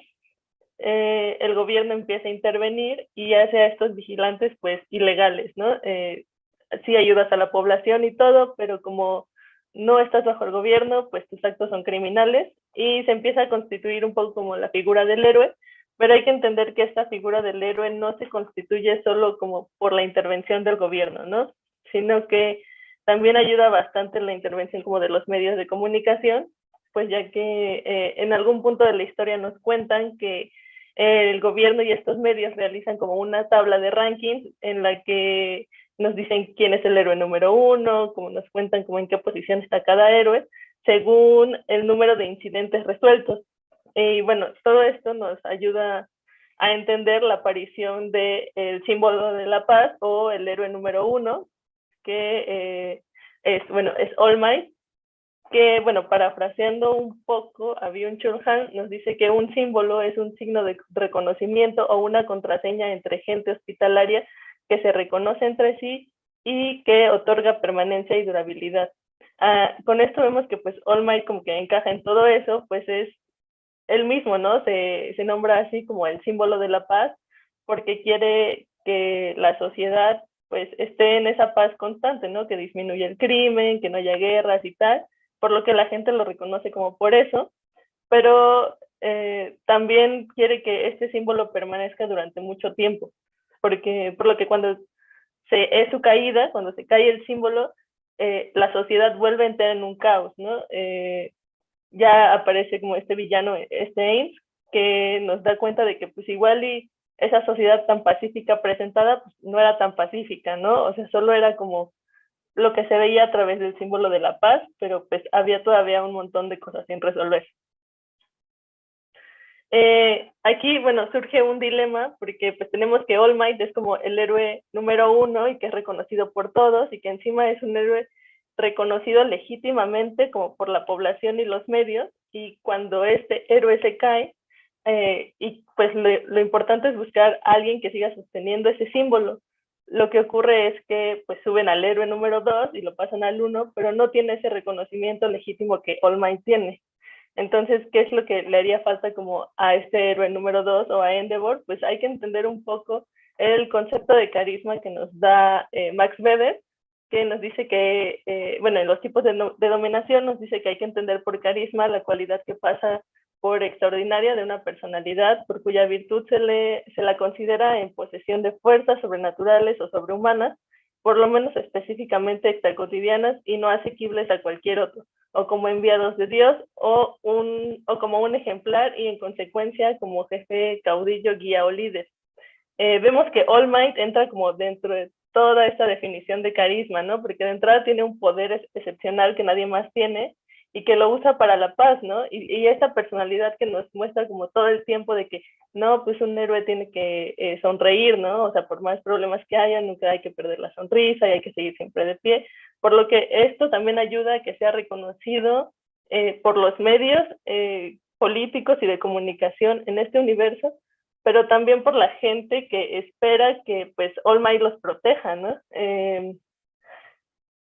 el gobierno empieza a intervenir y hace a estos vigilantes pues ilegales, ¿no? Sí ayudas a la población y todo, pero como no estás bajo el gobierno, pues tus actos son criminales y se empieza a constituir un poco como la figura del héroe, pero hay que entender que esta figura del héroe no se constituye solo como por la intervención del gobierno, ¿no? Sino que también ayuda bastante en la intervención como de los medios de comunicación, pues ya que en algún punto de la historia nos cuentan que el gobierno y estos medios realizan como una tabla de rankings en la que nos dicen quién es el héroe número 1, como nos cuentan como en qué posición está cada héroe, según el número de incidentes resueltos. Y bueno, todo esto nos ayuda a entender la aparición del símbolo de la paz o el héroe número 1, que es All Might, que, bueno, parafraseando un poco, Byung-Chul Han nos dice que un símbolo es un signo de reconocimiento o una contraseña entre gente hospitalaria que se reconoce entre sí y que otorga permanencia y durabilidad. Con esto vemos que pues All Might como que encaja en todo eso, pues es el mismo, ¿no? Se nombra así como el símbolo de la paz porque quiere que la sociedad pues esté en esa paz constante, ¿no? Que disminuya el crimen, que no haya guerras y tal, por lo que la gente lo reconoce como por eso, pero también quiere que este símbolo permanezca durante mucho tiempo, porque por lo que cuando es su caída, cuando se cae el símbolo, la sociedad vuelve a entrar en un caos, ¿no? Ya aparece como este villano, este Ames, que nos da cuenta de que pues igual y esa sociedad tan pacífica presentada pues, no era tan pacífica, ¿no? O sea, solo era como lo que se veía a través del símbolo de la paz, pero pues había todavía un montón de cosas sin resolver. Aquí, bueno, surge un dilema, porque pues tenemos que All Might es como el héroe número 1 y que es reconocido por todos, y que encima es un héroe reconocido legítimamente como por la población y los medios, y cuando este héroe se cae, y pues lo importante es buscar a alguien que siga sosteniendo ese símbolo. Lo que ocurre es que pues suben al héroe número 2 y lo pasan al 1, pero no tiene ese reconocimiento legítimo que All Might tiene. Entonces, ¿qué es lo que le haría falta como a este héroe número 2 o a Endeavor? Pues hay que entender un poco el concepto de carisma que nos da Max Weber, que nos dice que, bueno, en los tipos de dominación nos dice que hay que entender por carisma la cualidad que pasa por extraordinaria de una personalidad por cuya virtud se la considera en posesión de fuerzas sobrenaturales o sobrehumanas, por lo menos específicamente extracotidianas y no asequibles a cualquier otro, o como enviados de Dios, o como un ejemplar y en consecuencia como jefe, caudillo, guía o líder. Vemos que All Might entra como dentro de toda esta definición de carisma, ¿no? Porque de entrada tiene un poder excepcional que nadie más tiene y que lo usa para la paz, ¿no? Y esta personalidad que nos muestra como todo el tiempo de que, no, pues un héroe tiene que sonreír, ¿no? O sea, por más problemas que haya, nunca hay que perder la sonrisa y hay que seguir siempre de pie. Por lo que esto también ayuda a que sea reconocido por los medios políticos y de comunicación en este universo, pero también por la gente que espera que pues All Might los proteja, ¿no?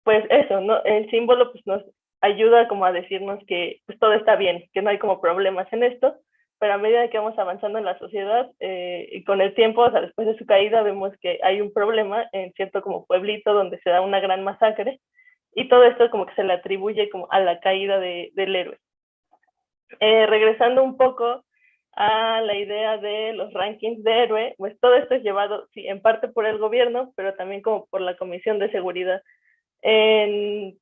Pues eso, ¿no? El símbolo pues nos ayuda como a decirnos que pues todo está bien, que no hay como problemas en esto, pero a medida que vamos avanzando en la sociedad y con el tiempo, o sea, después de su caída, vemos que hay un problema en cierto como pueblito donde se da una gran masacre, y todo esto como que se le atribuye como a la caída del héroe. Regresando un poco a la idea de los rankings de héroe, pues todo esto es llevado, sí, en parte por el gobierno, pero también como por la Comisión de Seguridad. En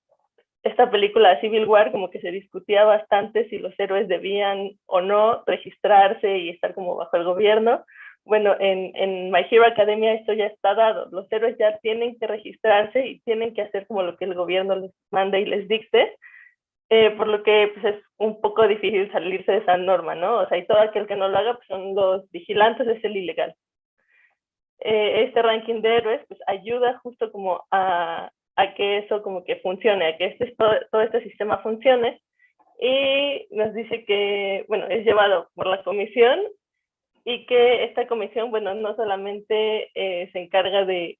esta película Civil War como que se discutía bastante si los héroes debían o no registrarse y estar como bajo el gobierno. Bueno, en My Hero Academia esto ya está dado. Los héroes ya tienen que registrarse y tienen que hacer como lo que el gobierno les manda y les dicte, por lo que pues, es un poco difícil salirse de esa norma, ¿no? O sea, y todo aquel que no lo haga pues, son los vigilantes, es el ilegal. Este ranking de héroes pues ayuda justo como a que eso como que funcione, a que todo este sistema funcione, y nos dice que, bueno, es llevado por la comisión y que esta comisión, bueno, no solamente se encarga de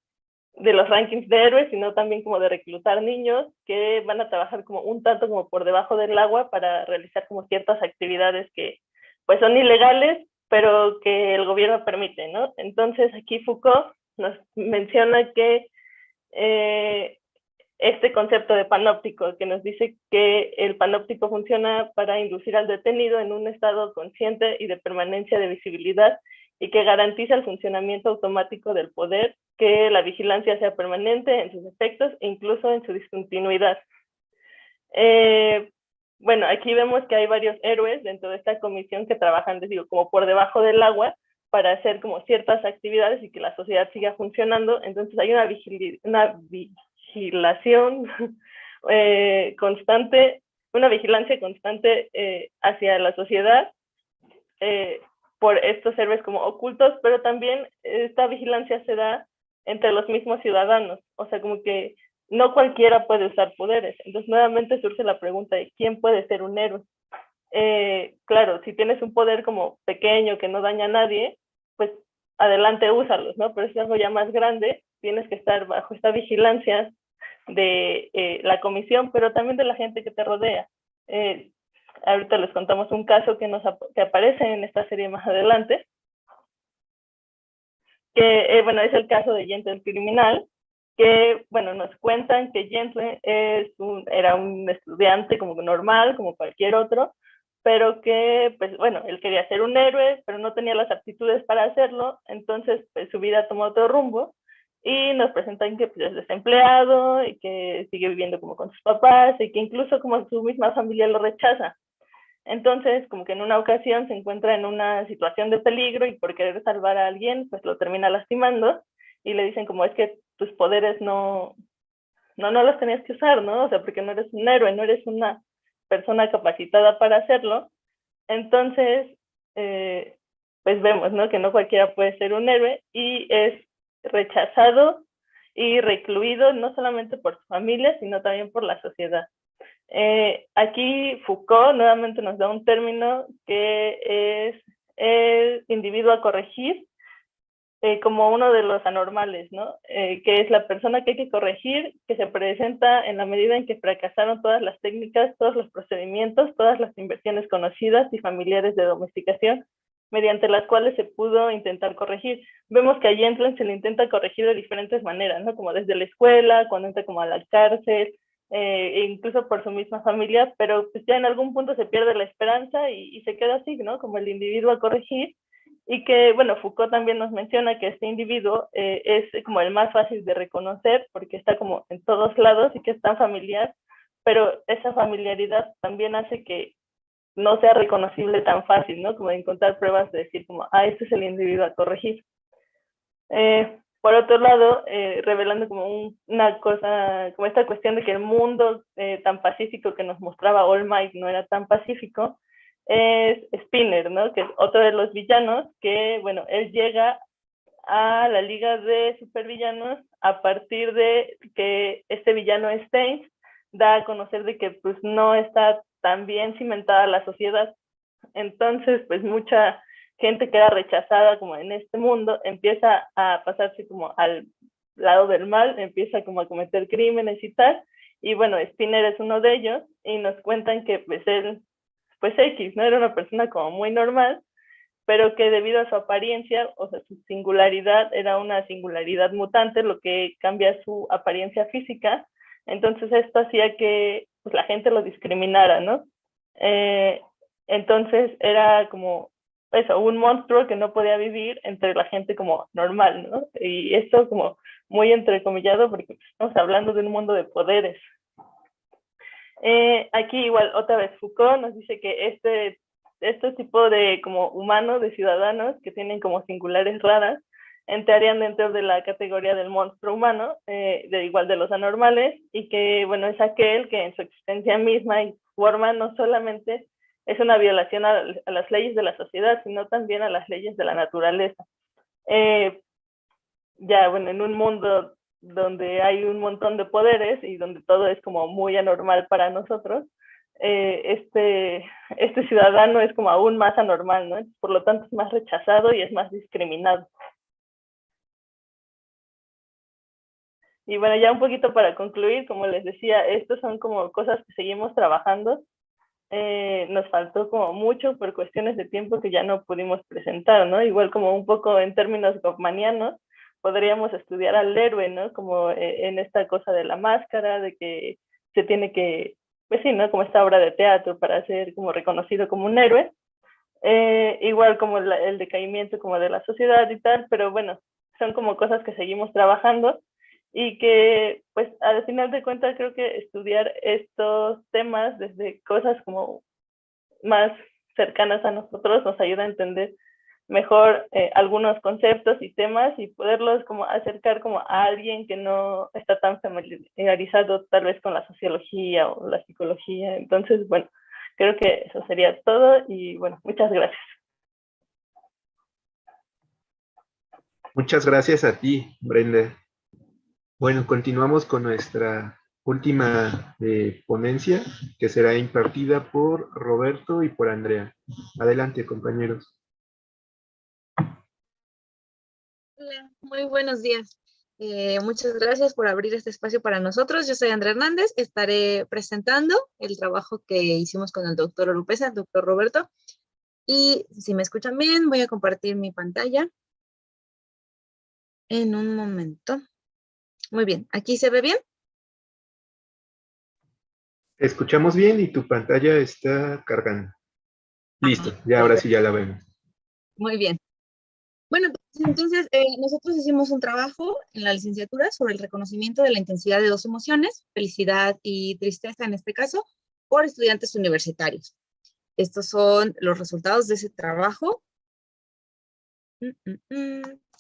los rankings de héroes, sino también como de reclutar niños que van a trabajar como un tanto como por debajo del agua para realizar como ciertas actividades que pues son ilegales, pero que el gobierno permite, ¿no? Entonces aquí Foucault nos menciona que este concepto de panóptico, que nos dice que el panóptico funciona para inducir al detenido en un estado consciente y de permanencia de visibilidad, y que garantiza el funcionamiento automático del poder, que la vigilancia sea permanente en sus efectos e incluso en su discontinuidad. Bueno, aquí vemos que hay varios héroes dentro de esta comisión que trabajan, les digo, como por debajo del agua para hacer como ciertas actividades y que la sociedad siga funcionando. Entonces hay una vigilación constante, una vigilancia constante hacia la sociedad por estos héroes como ocultos, pero también esta vigilancia se da entre los mismos ciudadanos, o sea, como que no cualquiera puede usar poderes. Entonces nuevamente surge la pregunta de quién puede ser un héroe. Claro, si tienes un poder como pequeño que no daña a nadie, pues adelante úsalos, ¿no? Pero si es algo ya más grande, tienes que estar bajo esta vigilancia de la comisión, pero también de la gente que te rodea. Ahorita les contamos un caso que aparece en esta serie más adelante, que bueno, es el caso de Jentle el criminal, que bueno, nos cuentan que Jentle era un estudiante como normal, como cualquier otro, pero que pues bueno, él quería ser un héroe, pero no tenía las aptitudes para hacerlo, entonces pues, su vida tomó otro rumbo, y nos presentan que pues, es desempleado y que sigue viviendo como con sus papás y que incluso como su misma familia lo rechaza. Entonces, como que en una ocasión se encuentra en una situación de peligro y por querer salvar a alguien, pues lo termina lastimando y le dicen como es que tus poderes no los tenías que usar, ¿no? O sea, porque no eres un héroe, no eres una persona capacitada para hacerlo. Entonces, pues vemos, ¿no? Que no cualquiera puede ser un héroe y es rechazado y recluido no solamente por su familia, sino también por la sociedad. Aquí Foucault nuevamente nos da un término que es el individuo a corregir, como uno de los anormales, ¿no? Que es la persona que hay que corregir, que se presenta en la medida en que fracasaron todas las técnicas, todos los procedimientos, todas las inversiones conocidas y familiares de domesticación, mediante las cuales se pudo intentar corregir. Vemos que a Gentleman se le intenta corregir de diferentes maneras, ¿no? Como desde la escuela, cuando entra como a la cárcel, e incluso por su misma familia, pero pues ya en algún punto se pierde la esperanza y se queda así, ¿no? Como el individuo a corregir, y que, bueno, Foucault también nos menciona que este individuo es como el más fácil de reconocer porque está como en todos lados y que es tan familiar, pero esa familiaridad también hace que no sea reconocible tan fácil, ¿no? Como de encontrar pruebas de decir como, este es el individuo a corregir. Por otro lado, revelando como una cosa, como esta cuestión de que el mundo tan pacífico que nos mostraba All Might no era tan pacífico, es Spinner, ¿no? Que es otro de los villanos que, bueno, él llega a la liga de supervillanos a partir de que este villano Staines da a conocer de que pues no está tan bien cimentada la sociedad. Entonces, pues mucha gente que era rechazada como en este mundo empieza a pasarse como al lado del mal, empieza como a cometer crímenes y tal, y bueno, Spinner es uno de ellos, y nos cuentan que pues él, pues X, ¿no? Era una persona como muy normal, pero que debido a su apariencia, o sea, su singularidad era una singularidad mutante, lo que cambia su apariencia física, entonces esto hacía que pues, la gente lo discriminara, ¿no? Entonces era como eso, un monstruo que no podía vivir entre la gente como normal, ¿no? Y esto como muy entrecomillado porque estamos hablando de un mundo de poderes. Aquí igual otra vez Foucault nos dice que este tipo de como humanos, de ciudadanos que tienen como singulares raras, entrarían dentro de la categoría del monstruo humano, de igual de los anormales, y que bueno, es aquel que en su existencia misma y forma no solamente es una violación a las leyes de la sociedad, sino también a las leyes de la naturaleza. Ya, bueno, en un mundo donde hay un montón de poderes y donde todo es como muy anormal para nosotros, este ciudadano es como aún más anormal, ¿no? Por lo tanto es más rechazado y es más discriminado. Y bueno, ya un poquito para concluir, como les decía, estos son como cosas que seguimos trabajando. Nos faltó como mucho por cuestiones de tiempo que ya no pudimos presentar, ¿no? Igual como un poco en términos goffmanianos, podríamos estudiar al héroe, ¿no? Como en esta cosa de la máscara, de que se tiene que, pues sí, ¿no? Como esta obra de teatro para ser como reconocido como un héroe. Igual como el decaimiento como de la sociedad y tal, pero bueno, son como cosas que seguimos trabajando y que pues al final de cuentas creo que estudiar estos temas desde cosas como más cercanas a nosotros nos ayuda a entender mejor algunos conceptos y temas y poderlos como acercar como a alguien que no está tan familiarizado tal vez con la sociología o la psicología. Entonces, bueno, creo que eso sería todo y bueno, muchas gracias. Muchas gracias a ti, Brenda. Bueno, continuamos con nuestra última ponencia, que será impartida por Roberto y por Andrea. Adelante, compañeros. Hola, muy buenos días. Muchas gracias por abrir este espacio para nosotros. Yo soy Andrea Hernández, estaré presentando el trabajo que hicimos con el doctor Oropesa, el doctor Roberto. Y si me escuchan bien, voy a compartir mi pantalla en un momento. Muy bien, ¿aquí se ve bien? Escuchamos bien y tu pantalla está cargando. Listo, ya ahora sí ya la vemos. Muy bien. Bueno, pues entonces nosotros hicimos un trabajo en la licenciatura sobre el reconocimiento de la intensidad de dos emociones, felicidad y tristeza en este caso, por estudiantes universitarios. Estos son los resultados de ese trabajo.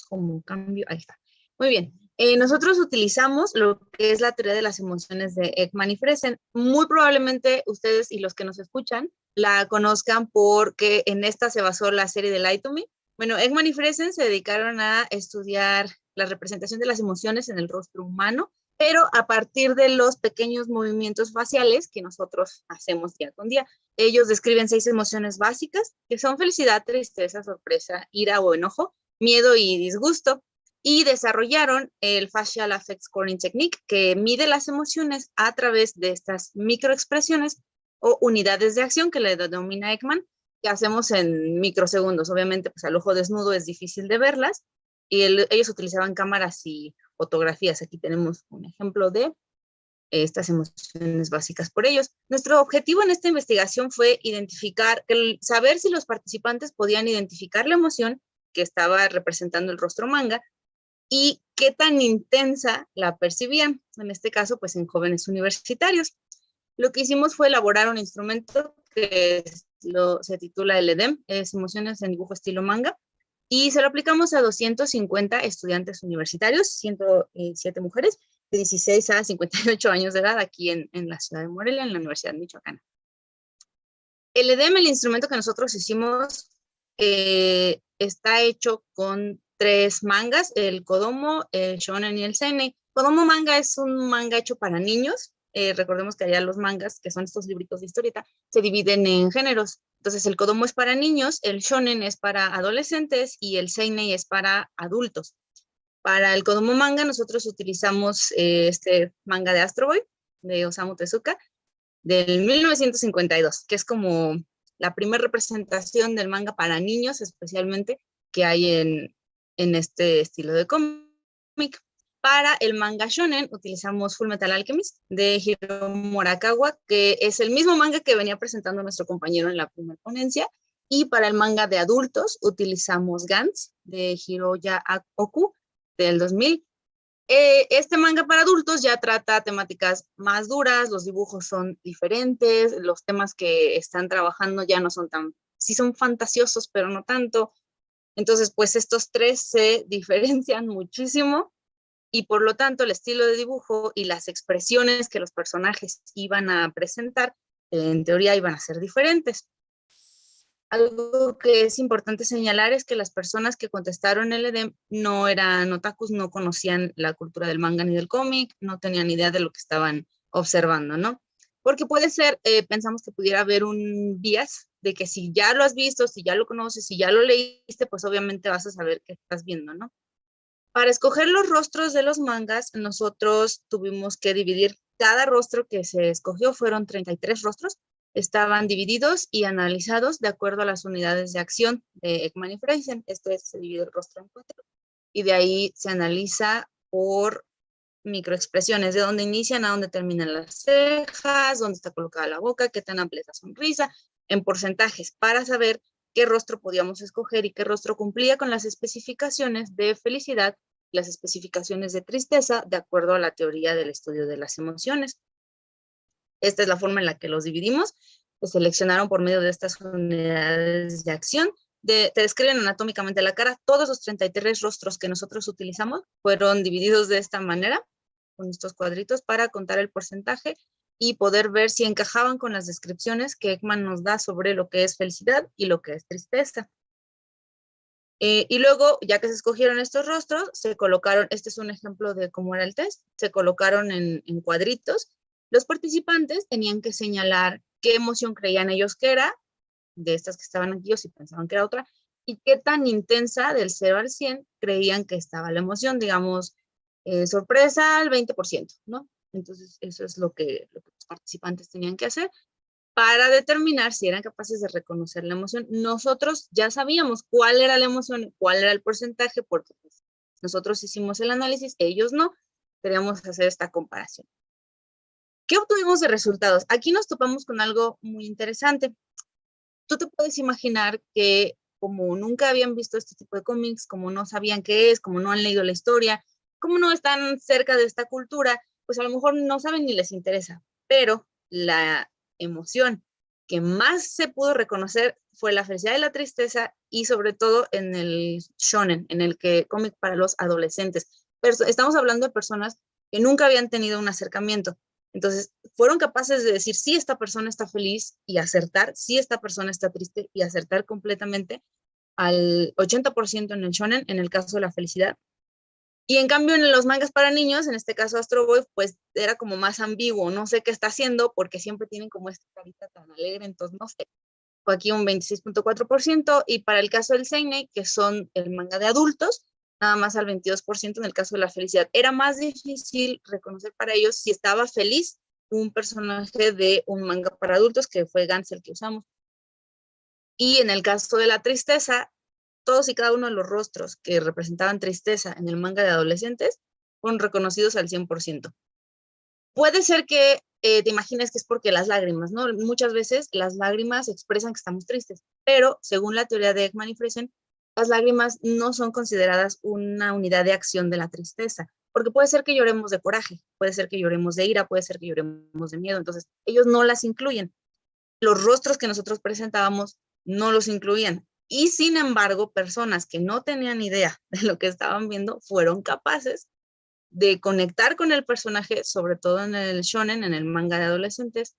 Como cambio, ahí está. Muy bien. Nosotros utilizamos lo que es la teoría de las emociones de Ekman y Friesen. Muy probablemente ustedes y los que nos escuchan la conozcan porque en esta se basó la serie de Lie to Me. Bueno, Ekman y Friesen se dedicaron a estudiar la representación de las emociones en el rostro humano, pero a partir de los pequeños movimientos faciales que nosotros hacemos día con día. Ellos describen 6 emociones básicas, que son felicidad, tristeza, sorpresa, ira o enojo, miedo y disgusto, y desarrollaron el Facial Affect Scoring Technique, que mide las emociones a través de estas microexpresiones o unidades de acción que le denomina Ekman, que hacemos en microsegundos. Obviamente, pues al ojo desnudo es difícil de verlas, y ellos utilizaban cámaras y fotografías. Aquí tenemos un ejemplo de estas emociones básicas por ellos. Nuestro objetivo en esta investigación fue saber si los participantes podían identificar la emoción que estaba representando el rostro manga y qué tan intensa la percibían, en este caso, pues en jóvenes universitarios. Lo que hicimos fue elaborar un instrumento que se titula LEDEM, es Emociones en Dibujo Estilo Manga, y se lo aplicamos a 250 estudiantes universitarios, 107 mujeres, de 16 a 58 años de edad, aquí en la ciudad de Morelia, en la Universidad Michoacana. El EDEM, el instrumento que nosotros hicimos, está hecho con 3 mangas, el Kodomo, el Shonen y el Seinen. Kodomo manga es un manga hecho para niños. Recordemos que allá los mangas, que son estos libritos de historieta, se dividen en géneros. Entonces el Kodomo es para niños, el Shonen es para adolescentes y el Seinen es para adultos. Para el Kodomo manga nosotros utilizamos este manga de Astro Boy, de Osamu Tezuka, del 1952, que es como la primera representación del manga para niños, especialmente, que hay en este estilo de cómic. Para el manga shonen utilizamos Full Metal Alchemist de Hiro Morakawa, que es el mismo manga que venía presentando nuestro compañero en la primera ponencia. Y para el manga de adultos utilizamos Gantz de Hiroya Oku del 2000. Este manga para adultos ya trata temáticas más duras, los dibujos son diferentes, los temas que están trabajando ya no son tan, sí son fantasiosos, pero no tanto. Entonces, pues estos 3 se diferencian muchísimo y por lo tanto el estilo de dibujo y las expresiones que los personajes iban a presentar, en teoría iban a ser diferentes. Algo que es importante señalar es que las personas que contestaron el EDEM no eran otakus, no conocían la cultura del manga ni del cómic, no tenían idea de lo que estaban observando, ¿no? Porque puede ser, pensamos que pudiera haber un bias de que si ya lo has visto, si ya lo conoces, si ya lo leíste, pues obviamente vas a saber qué estás viendo, ¿no? Para escoger los rostros de los mangas, nosotros tuvimos que dividir cada rostro que se escogió, fueron 33 rostros, estaban divididos y analizados de acuerdo a las unidades de acción de Ekman y Friesen. Esto es, se divide el rostro en 4 y de ahí se analiza por microexpresiones, de dónde inician a dónde terminan las cejas, dónde está colocada la boca, qué tan amplia es la sonrisa, en porcentajes, para saber qué rostro podíamos escoger y qué rostro cumplía con las especificaciones de felicidad, las especificaciones de tristeza, de acuerdo a la teoría del estudio de las emociones. Esta es la forma en la que los dividimos. Se seleccionaron por medio de estas unidades de acción. Te describen anatómicamente la cara. Todos los 33 rostros que nosotros utilizamos fueron divididos de esta manera, con estos cuadritos, para contar el porcentaje y poder ver si encajaban con las descripciones que Ekman nos da sobre lo que es felicidad y lo que es tristeza. Y luego, ya que se escogieron estos rostros, se colocaron, este es un ejemplo de cómo era el test, se colocaron en cuadritos. Los participantes tenían que señalar qué emoción creían ellos que era, de estas que estaban aquí, o si pensaban que era otra, y qué tan intensa, del 0 al 100, creían que estaba la emoción, digamos, sorpresa al 20%, ¿no? Entonces, eso es lo que los participantes tenían que hacer para determinar si eran capaces de reconocer la emoción. Nosotros ya sabíamos cuál era la emoción, cuál era el porcentaje, porque pues, nosotros hicimos el análisis, ellos no. Queríamos hacer esta comparación. ¿Qué obtuvimos de resultados? Aquí nos topamos con algo muy interesante. Tú te puedes imaginar que como nunca habían visto este tipo de cómics, como no sabían qué es, como no han leído la historia, como no están cerca de esta cultura, pues a lo mejor no saben ni les interesa, pero la emoción que más se pudo reconocer fue la felicidad y la tristeza, y sobre todo en el shonen, en el cómic para los adolescentes. Estamos hablando de personas que nunca habían tenido un acercamiento. Entonces, fueron capaces de decir, sí, esta persona está feliz y acertar, sí, esta persona está triste y acertar completamente al 80% en el shonen, en el caso de la felicidad. Y en cambio en los mangas para niños, en este caso Astro Boy, pues era como más ambiguo, no sé qué está haciendo porque siempre tienen como esta carita tan alegre, entonces no sé. Fue aquí un 26.4% y para el caso del seinen, que son el manga de adultos, nada más al 22% en el caso de la felicidad. Era más difícil reconocer para ellos si estaba feliz un personaje de un manga para adultos, que fue Gantz el que usamos. Y en el caso de la tristeza, todos y cada uno de los rostros que representaban tristeza en el manga de adolescentes fueron reconocidos al 100%. Puede ser que te imagines que es porque las lágrimas, ¿no? Muchas veces las lágrimas expresan que estamos tristes, pero según la teoría de Ekman y Friesen, las lágrimas no son consideradas una unidad de acción de la tristeza, porque puede ser que lloremos de coraje, puede ser que lloremos de ira, puede ser que lloremos de miedo, entonces ellos no las incluyen. Los rostros que nosotros presentábamos no los incluían. Y sin embargo, personas que no tenían idea de lo que estaban viendo fueron capaces de conectar con el personaje, sobre todo en el shonen, en el manga de adolescentes,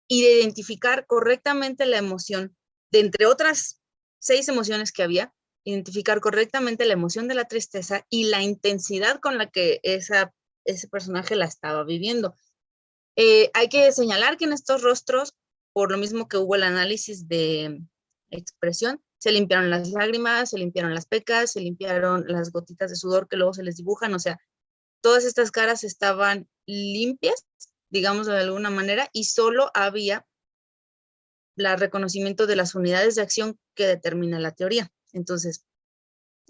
y de identificar correctamente la emoción, de entre otras 6 emociones que había, identificar correctamente la emoción de la tristeza y la intensidad con la que ese personaje la estaba viviendo. Hay que señalar que en estos rostros, por lo mismo que hubo el análisis de expresión, se limpiaron las lágrimas, se limpiaron las pecas, se limpiaron las gotitas de sudor que luego se les dibujan, o sea, todas estas caras estaban limpias, digamos de alguna manera, y solo había el reconocimiento de las unidades de acción que determina la teoría. Entonces,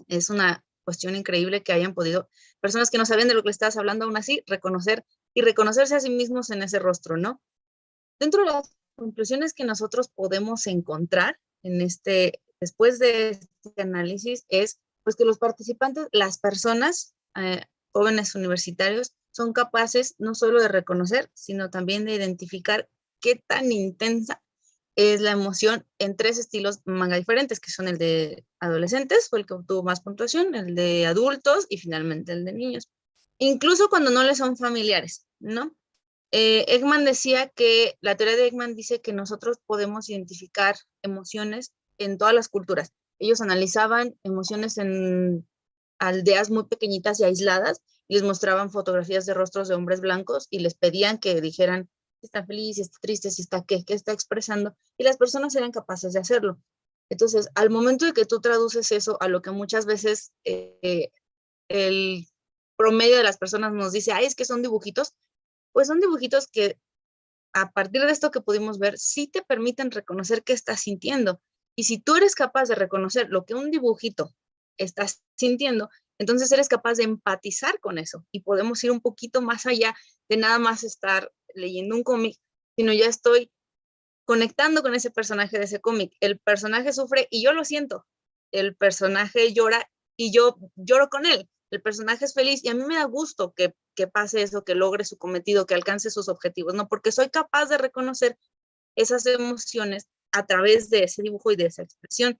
es una cuestión increíble que hayan podido, personas que no sabían de lo que le estabas hablando aún así, reconocer y reconocerse a sí mismos en ese rostro, ¿no? Dentro de las conclusiones que nosotros podemos encontrar después de este análisis es pues que los participantes, las personas, jóvenes universitarios, son capaces no solo de reconocer, sino también de identificar qué tan intensa es la emoción en 3 estilos manga diferentes, que son el de adolescentes, fue el que obtuvo más puntuación, el de adultos y finalmente el de niños. Incluso cuando no les son familiares, ¿no? Ekman decía que, la teoría de Ekman dice que nosotros podemos identificar emociones en todas las culturas. Ellos analizaban emociones en aldeas muy pequeñitas y aisladas y les mostraban fotografías de rostros de hombres blancos y les pedían que dijeran si está feliz, si está triste, si está qué está expresando, y las personas eran capaces de hacerlo. Entonces, al momento de que tú traduces eso a lo que muchas veces el promedio de las personas nos dice, ay, es que son dibujitos, pues son dibujitos que a partir de esto que pudimos ver, sí te permiten reconocer qué estás sintiendo. Y si tú eres capaz de reconocer lo que un dibujito está sintiendo, entonces eres capaz de empatizar con eso. Y podemos ir un poquito más allá de nada más estar leyendo un cómic, sino ya estoy conectando con ese personaje de ese cómic. El personaje sufre y yo lo siento. El personaje llora y yo lloro con él. El personaje es feliz y a mí me da gusto que pase eso, que logre su cometido, que alcance sus objetivos, ¿no? Porque soy capaz de reconocer esas emociones a través de ese dibujo y de esa expresión.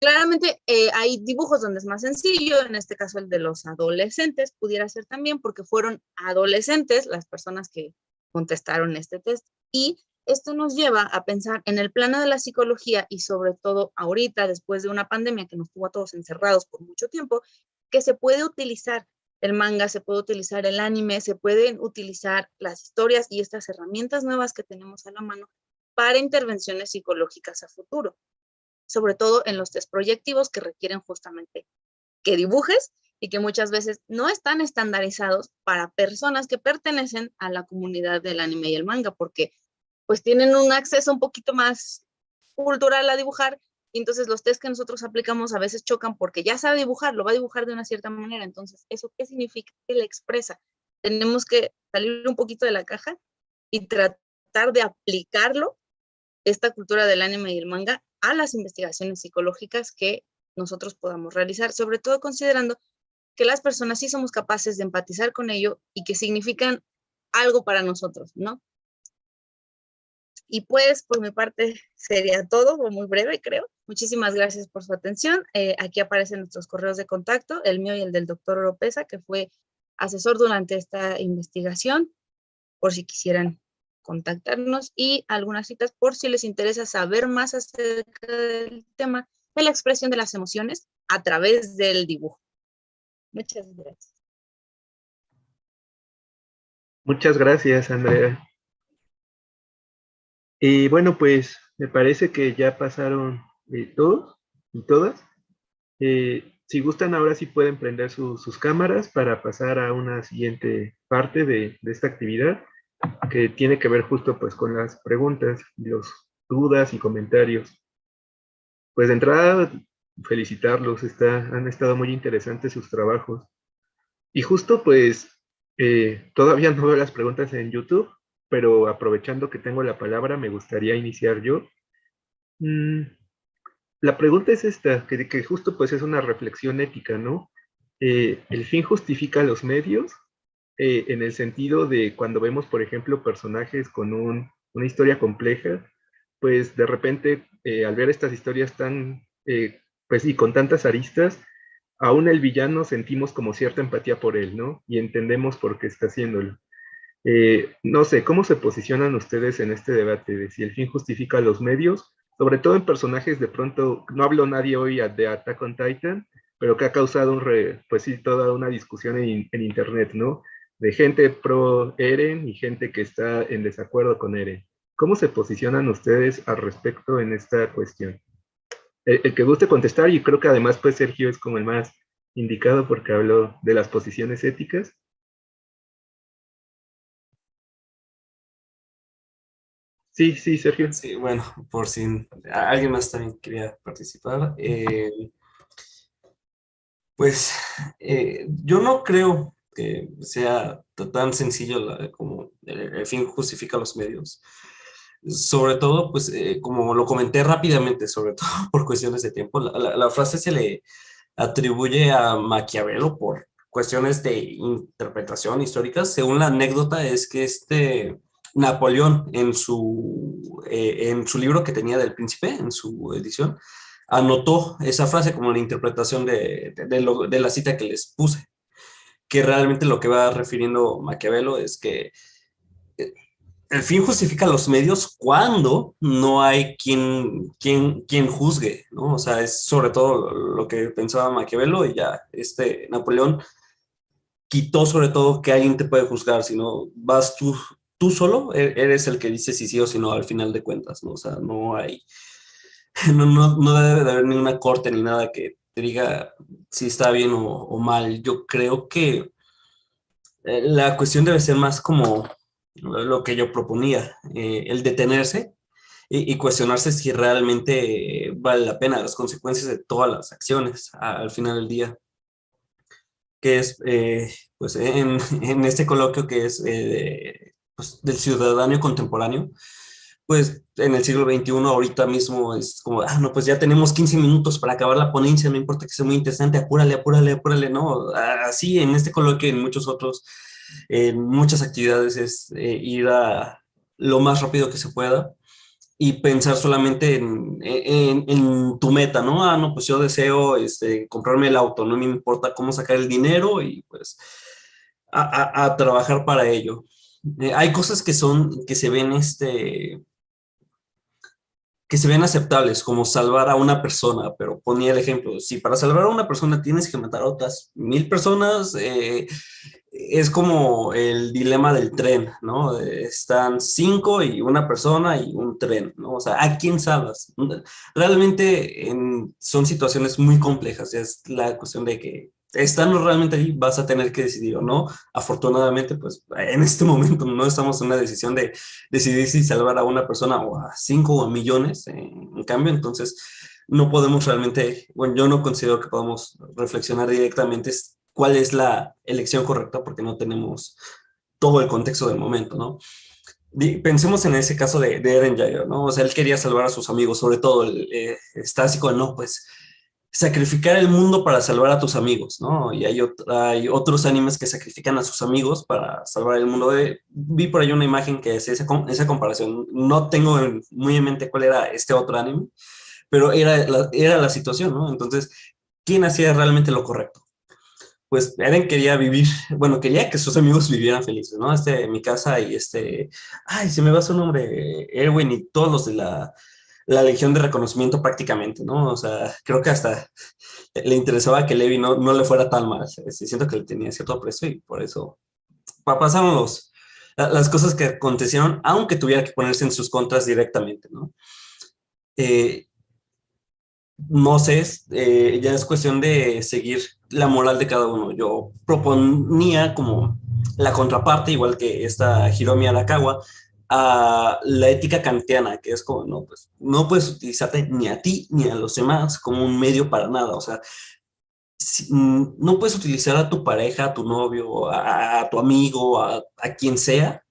Claramente hay dibujos donde es más sencillo, en este caso el de los adolescentes pudiera ser también porque fueron adolescentes las personas que contestaron este test. Y esto nos lleva a pensar en el plano de la psicología y sobre todo ahorita, después de una pandemia que nos tuvo a todos encerrados por mucho tiempo, que se puede utilizar el manga, se puede utilizar el anime, se pueden utilizar las historias y estas herramientas nuevas que tenemos a la mano para intervenciones psicológicas a futuro, sobre todo en los test proyectivos que requieren justamente que dibujes y que muchas veces no están estandarizados para personas que pertenecen a la comunidad del anime y el manga, porque pues tienen un acceso un poquito más cultural a dibujar, y entonces los test que nosotros aplicamos a veces chocan porque ya sabe dibujar, lo va a dibujar de una cierta manera, entonces, ¿eso qué significa? ¿Qué le expresa? Tenemos que salir un poquito de la caja y tratar de aplicarlo, esta cultura del anime y el manga, a las investigaciones psicológicas que nosotros podamos realizar, sobre todo considerando que las personas sí somos capaces de empatizar con ello y que significan algo para nosotros, ¿no? Y pues, por mi parte, sería todo, muy breve, creo. Muchísimas gracias por su atención. Aquí aparecen nuestros correos de contacto, el mío y el del doctor Oropesa, que fue asesor durante esta investigación, por si quisieran contactarnos, y algunas citas por si les interesa saber más acerca del tema de la expresión de las emociones a través del dibujo. Muchas gracias. Muchas gracias, Andrea. Y bueno, pues me parece que ya pasaron todos y todas. Si gustan, ahora sí pueden prender sus cámaras para pasar a una siguiente parte de esta actividad que tiene que ver justo pues con las preguntas, los dudas y comentarios. Pues de entrada, felicitarlos, han estado muy interesantes sus trabajos. Y justo pues todavía no veo las preguntas en YouTube, pero aprovechando que tengo la palabra, me gustaría iniciar yo. Mm, la pregunta es esta, que justo pues es una reflexión ética, ¿no? ¿El fin justifica los medios? En el sentido de cuando vemos, por ejemplo, personajes con una historia compleja, pues de repente, al ver estas historias tan, pues y con tantas aristas, aún el villano sentimos como cierta empatía por él, ¿no? Y entendemos por qué está haciéndolo. No sé, ¿cómo se posicionan ustedes en este debate de si el fin justifica los medios? Sobre todo en personajes de pronto, no habló nadie hoy de Attack on Titan, pero que ha causado pues sí, toda una discusión en internet, ¿no? De gente pro Eren y gente que está en desacuerdo con Eren. ¿Cómo se posicionan ustedes al respecto en esta cuestión? El que guste contestar, y creo que además pues Sergio es como el más indicado porque habló de las posiciones éticas. Sí, sí, Sergio. Sí, bueno, por si alguien más también quería participar. Pues yo no creo que sea tan sencillo como el fin justifica los medios. Sobre todo, pues como lo comenté rápidamente, sobre todo por cuestiones de tiempo, la frase se le atribuye a Maquiavelo por cuestiones de interpretación históricas. Según la anécdota, es que Napoleón en su libro que tenía del Príncipe, en su edición, anotó esa frase como la interpretación de la cita que les puse, que realmente lo que va refiriendo Maquiavelo es que el fin justifica los medios cuando no hay quien juzgue, ¿no? O sea, es sobre todo lo que pensaba Maquiavelo y ya Napoleón quitó sobre todo que alguien te puede juzgar, sino vas tú solo, eres el que dice si sí o si no al final de cuentas, ¿no? O sea, no hay, no debe de haber ninguna corte ni nada que te diga si está bien o mal. Yo creo que la cuestión debe ser más como lo que yo proponía, el detenerse y cuestionarse si realmente vale la pena las consecuencias de todas las acciones al final del día, que es, pues, en este coloquio que es pues, del ciudadano contemporáneo, pues en el siglo XXI ahorita mismo es como, no, pues ya tenemos 15 minutos para acabar la ponencia, no importa que sea muy interesante, apúrale, apúrale, apúrale, ¿no? Así en este coloquio y en muchos otros, en muchas actividades es ir a lo más rápido que se pueda y pensar solamente en tu meta, ¿no? No, pues yo deseo comprarme el auto, no me importa cómo sacar el dinero y pues a trabajar para ello. Hay cosas que se ven que se ven aceptables, como salvar a una persona, pero ponía el ejemplo, si para salvar a una persona tienes que matar a otras 1000 personas, es como el dilema del tren, ¿no? Están 5 y una persona y un tren, ¿no? O sea, ¿a quién salvas? Realmente son situaciones muy complejas, es la cuestión de que estando realmente ahí vas a tener que decidir o no. Afortunadamente, pues en este momento no estamos en una decisión de decidir si salvar a una persona o a 5 o a millones, en cambio, entonces no podemos realmente, bueno, yo no considero que podamos reflexionar directamente cuál es la elección correcta porque no tenemos todo el contexto del momento, ¿no? Pensemos en ese caso de Eren Jaeger, ¿no? O sea, él quería salvar a sus amigos, sobre todo, está así como, no, pues sacrificar el mundo para salvar a tus amigos, ¿no? Y hay otros animes que sacrifican a sus amigos para salvar el mundo. Vi por ahí una imagen que es esa comparación. No tengo muy en mente cuál era este otro anime, pero era la situación, ¿no? Entonces, ¿quién hacía realmente lo correcto? Pues Eren quería vivir, bueno, quería que sus amigos vivieran felices, ¿no? Mikasa y ay, se me va su nombre, Erwin y todos los de la Legión de Reconocimiento prácticamente, ¿no? O sea, creo que hasta le interesaba que Levi no le fuera tan mal. Siento que le tenía cierto aprecio y por eso pasaron las cosas que acontecieron, aunque tuviera que ponerse en sus contras directamente, ¿no? No sé, ya es cuestión de seguir la moral de cada uno. Yo proponía como la contraparte, igual que esta Hiromi Arakawa, a la ética kantiana, que es como, no, pues, no puedes utilizarte ni a ti ni a los demás como un medio para nada. O sea, no puedes utilizar a tu pareja, a tu novio, a tu amigo, a quien sea,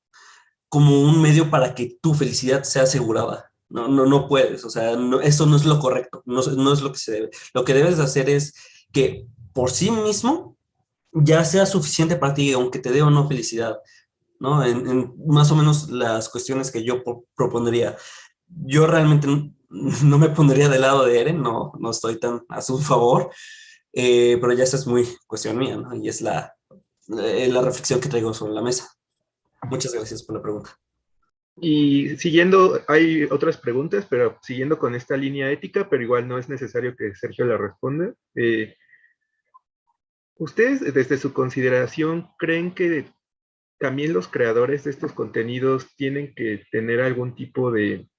como un medio para que tu felicidad sea asegurada. No, no, no puedes, o sea, no, eso no es lo correcto, no, no es lo que se debe. Lo que debes de hacer es que por sí mismo ya sea suficiente para ti, aunque te dé o no felicidad, ¿no? En más o menos las cuestiones que yo propondría. Yo realmente no me pondría del lado de Eren, no, no estoy tan a su favor, pero ya esa es muy cuestión mía, ¿no? Y es la reflexión que traigo sobre la mesa. Muchas gracias por la pregunta. Y siguiendo, hay otras preguntas, pero siguiendo con esta línea ética, pero igual no es necesario que Sergio la responda. ¿Ustedes, desde su consideración, creen que también los creadores de estos contenidos tienen que tener algún tipo de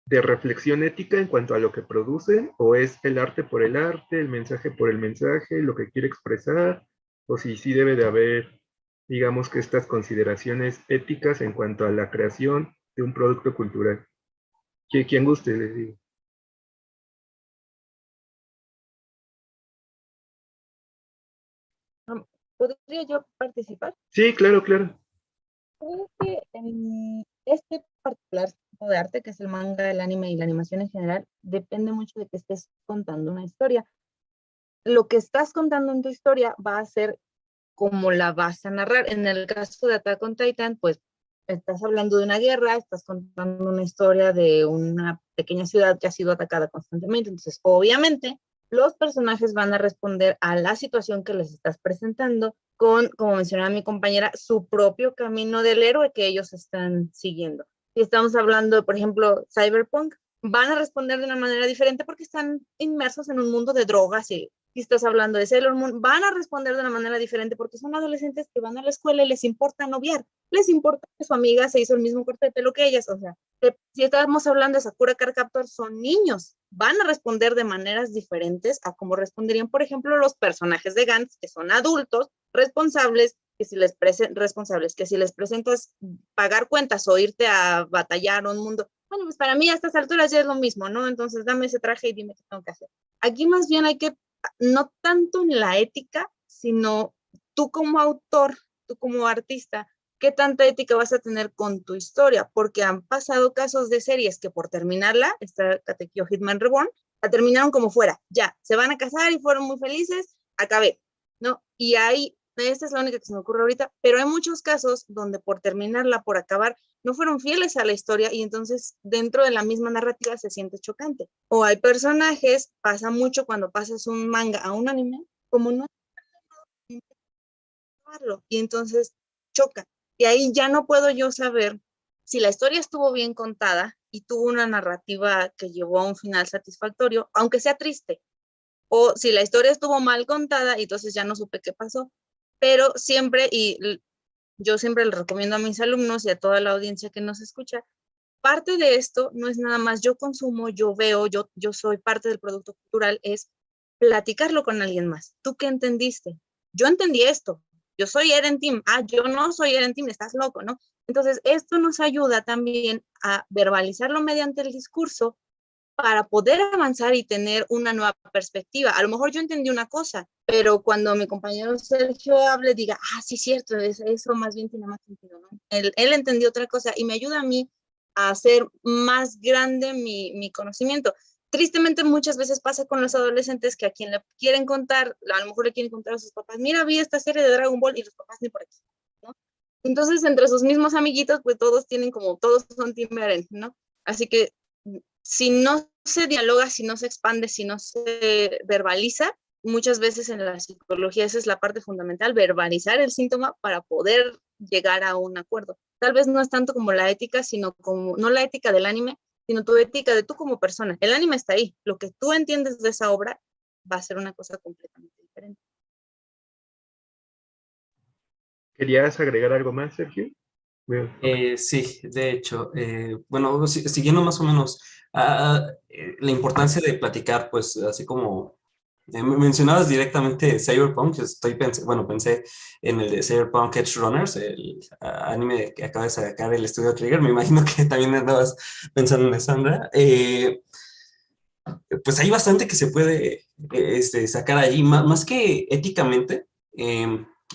reflexión ética en cuanto a lo que producen? ¿O es el arte por el arte, el mensaje por el mensaje, lo que quiere expresar? ¿O si sí debe de haber, digamos, que estas consideraciones éticas en cuanto a la creación de un producto cultural? Quien guste, les digo. ¿Podría yo participar? Sí, claro, claro. Creo que en este particular tipo de arte, que es el manga, el anime y la animación en general, depende mucho de que estés contando una historia. Lo que estás contando en tu historia va a ser como la vas a narrar. En el caso de Attack on Titan, pues estás hablando de una guerra, estás contando una historia de una pequeña ciudad que ha sido atacada constantemente. Entonces, obviamente, los personajes van a responder a la situación que les estás presentando con, como mencionaba mi compañera, su propio camino del héroe que ellos están siguiendo. Si estamos hablando, por ejemplo, Cyberpunk, van a responder de una manera diferente porque están inmersos en un mundo de drogas y si estás hablando de Sailor Moon, van a responder de una manera diferente porque son adolescentes que van a la escuela y les importa noviar, les importa que su amiga se hizo el mismo corte de pelo que ellas, o sea, si estamos hablando de Sakura Card Captor, son niños, van a responder de maneras diferentes a como responderían, por ejemplo, los personajes de Gantz, que son adultos, responsables, que si les presentas pagar cuentas o irte a batallar un mundo, bueno, pues para mí a estas alturas ya es lo mismo, ¿no? Entonces dame ese traje y dime qué tengo que hacer. Aquí más bien hay que no tanto en la ética, sino tú como autor, tú como artista, ¿qué tanta ética vas a tener con tu historia? Porque han pasado casos de series que por terminarla, esta Katekyo Hitman Reborn, la terminaron como fuera, ya, se van a casar y fueron muy felices, acabé, ¿no? Y ahí, esta es la única que se me ocurre ahorita, pero hay muchos casos donde por terminarla, por acabar, no fueron fieles a la historia y entonces dentro de la misma narrativa se siente chocante. O hay personajes, pasa mucho cuando pasas un manga a un anime, como no y entonces choca. Y ahí ya no puedo yo saber si la historia estuvo bien contada y tuvo una narrativa que llevó a un final satisfactorio, aunque sea triste, o si la historia estuvo mal contada y entonces ya no supe qué pasó. Pero siempre, y yo siempre le recomiendo a mis alumnos y a toda la audiencia que nos escucha, parte de esto no es nada más yo consumo, yo veo, yo soy parte del producto cultural, es platicarlo con alguien más. ¿Tú qué entendiste? Yo entendí esto. Yo soy Eren Team. Ah, yo no soy Eren Team, estás loco, ¿no? Entonces, esto nos ayuda también a verbalizarlo mediante el discurso para poder avanzar y tener una nueva perspectiva. A lo mejor yo entendí una cosa, pero cuando mi compañero Sergio hable, diga, ah, sí, cierto, eso más bien tiene más sentido, ¿no? Él entendió otra cosa y me ayuda a mí a hacer más grande mi conocimiento. Tristemente muchas veces pasa con los adolescentes que a quien le quieren contar, a lo mejor le quieren contar a sus papás, mira, vi esta serie de Dragon Ball y los papás ni por aquí, ¿no? Entonces, entre sus mismos amiguitos, pues todos tienen como, todos son Team Eren, ¿no? Así que si no se dialoga, si no se expande, si no se verbaliza, muchas veces en la psicología esa es la parte fundamental, verbalizar el síntoma para poder llegar a un acuerdo. Tal vez no es tanto como la ética, sino como, no la ética del anime, sino tu ética de tú como persona. El anime está ahí, lo que tú entiendes de esa obra va a ser una cosa completamente diferente. ¿Querías agregar algo más, Sergio? Sí, de hecho, bueno, siguiendo más o menos la importancia de platicar, pues así como mencionabas directamente Cyberpunk, bueno, pensé en el de Cyberpunk Edge Runners, el anime que acaba de sacar el estudio Trigger, me imagino que también andabas pensando en Sandra. Pues hay bastante que se puede sacar allí, más que éticamente,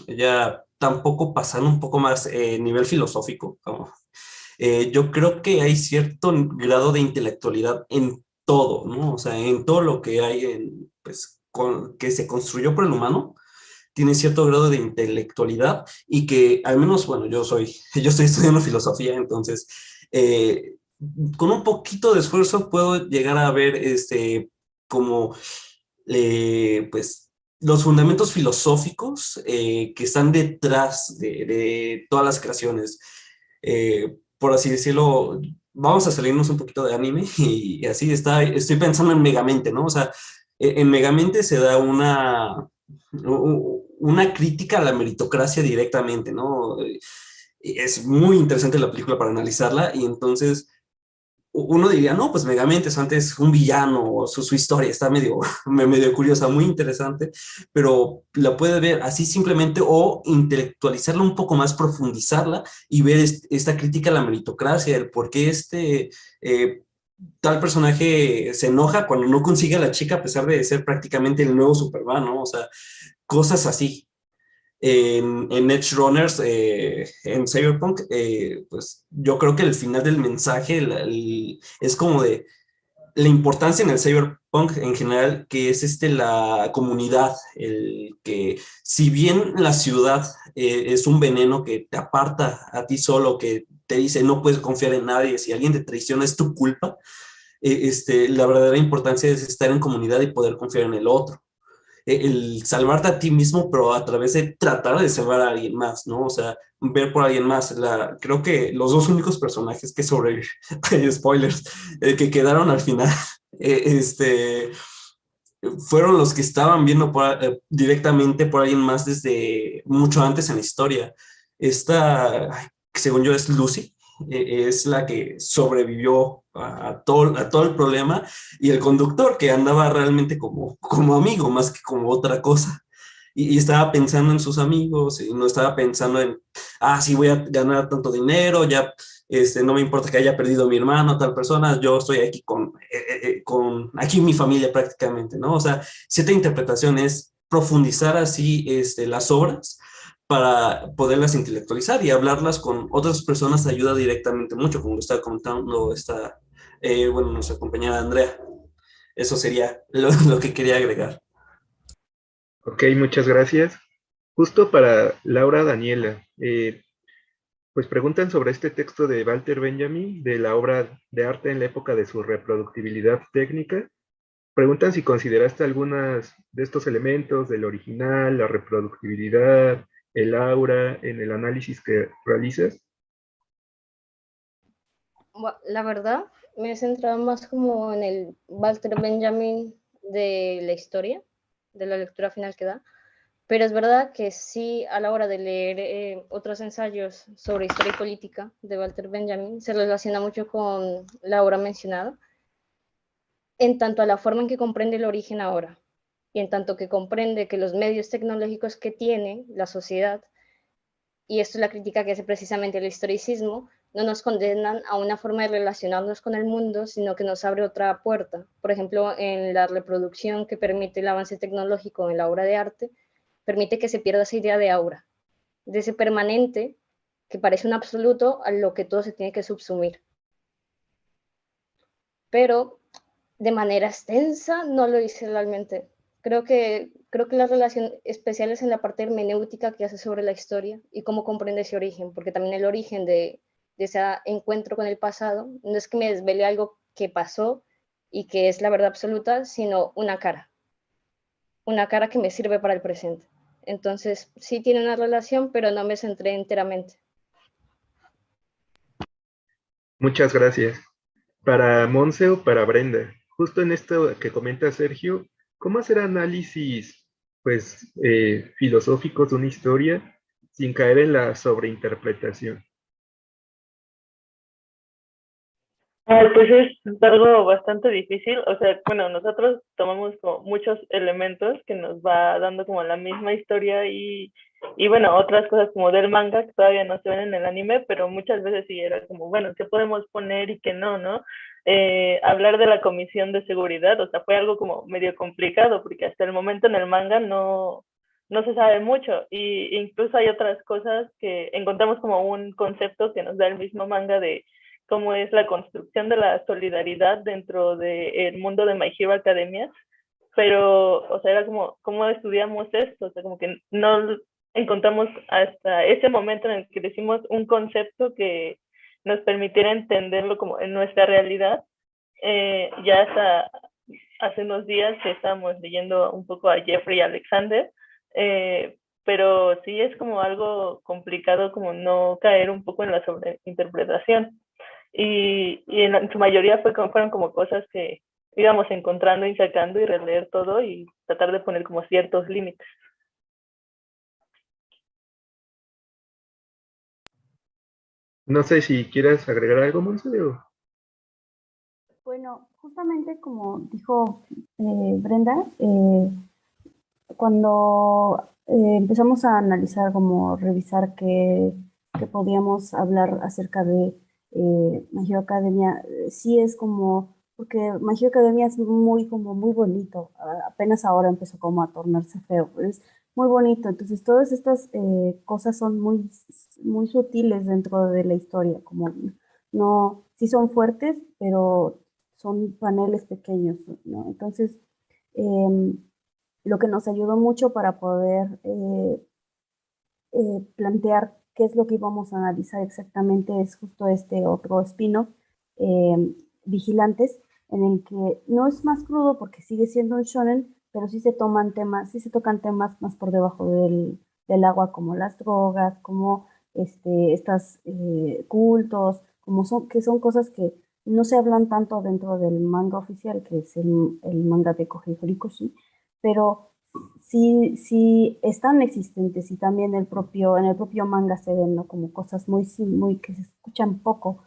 ya tampoco pasando un poco más nivel filosófico, como, yo creo que hay cierto grado de intelectualidad en todo, ¿no? O sea, en todo lo que hay, pues, que se construyó por el humano, tiene cierto grado de intelectualidad y que al menos, bueno, yo estoy estudiando filosofía, entonces, con un poquito de esfuerzo puedo llegar a ver, como, pues, los fundamentos filosóficos que están detrás de todas las creaciones. Por así decirlo, vamos a salirnos un poquito de anime y así estoy pensando en Megamente, ¿no? O sea, en Megamente se da una crítica a la meritocracia directamente, ¿no? Es muy interesante la película para analizarla y entonces uno diría, no, pues Megamente es antes un villano, o su historia está medio curiosa, muy interesante, pero la puede ver así simplemente o intelectualizarla un poco más, profundizarla y ver esta crítica a la meritocracia, el por qué eh, tal personaje se enoja cuando no consigue a la chica a pesar de ser prácticamente el nuevo Superman, ¿no? O sea, cosas así. En Edge Runners, en Cyberpunk, pues yo creo que el final del mensaje es como de la importancia en el Cyberpunk en general, que es la comunidad, el que si bien la ciudad es un veneno que te aparta a ti solo, que te dice no puedes confiar en nadie, si alguien te traiciona es tu culpa, la verdadera importancia es estar en comunidad y poder confiar en el otro, el salvarte a ti mismo, pero a través de tratar de salvar a alguien más, ¿no? O sea, ver por alguien más. Creo que los dos únicos personajes que sobrevivieron, spoilers, que quedaron al final, eh, este, fueron los que estaban viendo directamente por alguien más desde mucho antes en la historia. Esta, según yo, es Lucy, es la que sobrevivió a todo el problema, y el conductor que andaba realmente como amigo más que como otra cosa. Y estaba pensando en sus amigos y no estaba pensando en, sí, voy a ganar tanto dinero, ya no me importa que haya perdido a mi hermano, tal persona, yo estoy aquí con aquí mi familia prácticamente, ¿no? O sea, cierta interpretación es profundizar así las obras para poderlas intelectualizar y hablarlas con otras personas ayuda directamente mucho, como lo estaba comentando bueno, nuestra compañera Andrea. Eso sería lo que quería agregar. Ok, muchas gracias. Justo para Laura Daniela, pues preguntan sobre este texto de Walter Benjamin, de la obra de arte en la época de su reproductibilidad técnica. Preguntan si consideraste algunas de estos elementos del original, la reproductibilidad, el aura, en el análisis que realizas. La verdad, me he centrado más como en el Walter Benjamin de la historia, de la lectura final que da, pero es verdad que sí, a la hora de leer otros ensayos sobre historia y política de Walter Benjamin, se relaciona mucho con la obra mencionada, en tanto a la forma en que comprende el origen ahora, y en tanto que comprende que los medios tecnológicos que tiene la sociedad, y esto es la crítica que hace precisamente el historicismo, no nos condenan a una forma de relacionarnos con el mundo, sino que nos abre otra puerta. Por ejemplo, en la reproducción que permite el avance tecnológico en la obra de arte, permite que se pierda esa idea de aura, de ese permanente que parece un absoluto a lo que todo se tiene que subsumir. Pero de manera extensa no lo hice realmente. Creo que la relación especial es en la parte hermenéutica que hace sobre la historia y cómo comprende ese origen, porque también el origen de ese encuentro con el pasado no es que me desvele algo que pasó y que es la verdad absoluta, sino una cara que me sirve para el presente. Entonces, sí tiene una relación, pero no me centré enteramente. Muchas gracias. Para Monse o para Brenda, justo en esto que comenta Sergio, ¿cómo hacer análisis, pues, filosóficos de una historia sin caer en la sobreinterpretación. Pues es algo bastante difícil, o sea, bueno, nosotros tomamos como muchos elementos que nos va dando como la misma historia y bueno, otras cosas como del manga que todavía no se ven en el anime, pero muchas veces sí era como, bueno, ¿qué podemos poner y qué no, no? Hablar de la comisión de seguridad, o sea, fue algo como medio complicado porque hasta el momento en el manga no se sabe mucho y incluso hay otras cosas que encontramos como un concepto que nos da el mismo manga de cómo es la construcción de la solidaridad dentro del mundo de My Hero Academia, pero, o sea, era como, ¿cómo estudiamos esto? O sea, como que no encontramos hasta ese momento en el que decimos un concepto que nos permitiera entenderlo como en nuestra realidad. Ya hasta hace unos días que estábamos leyendo un poco a Jeffrey Alexander, pero sí es como algo complicado como no caer un poco en la sobreinterpretación. Y en su mayoría fueron como cosas que íbamos encontrando y sacando y releer todo y tratar de poner como ciertos límites. No sé si quieres agregar algo, Monse, o... Bueno, justamente como dijo Brenda, cuando empezamos a analizar, como revisar qué podíamos hablar acerca de My Hero Academia, sí es como, porque My Hero Academia es como muy bonito, apenas ahora empezó como a tornarse feo, pero es muy bonito, entonces todas estas cosas son muy sutiles dentro de la historia, como no, sí son fuertes, pero son paneles pequeños, ¿no? Entonces, lo que nos ayudó mucho para poder plantear qué es lo que íbamos a analizar exactamente es justo este otro spin-off, Vigilantes, en el que no es más crudo porque sigue siendo un shonen, pero sí se toman temas, sí se tocan temas más por debajo del agua, como las drogas, como estas cultos, que son cosas que no se hablan tanto dentro del manga oficial, que es el manga de Kohei Horikoshi, pero sí están existentes y también en el propio manga se ven, ¿no? Como cosas muy que se escuchan poco,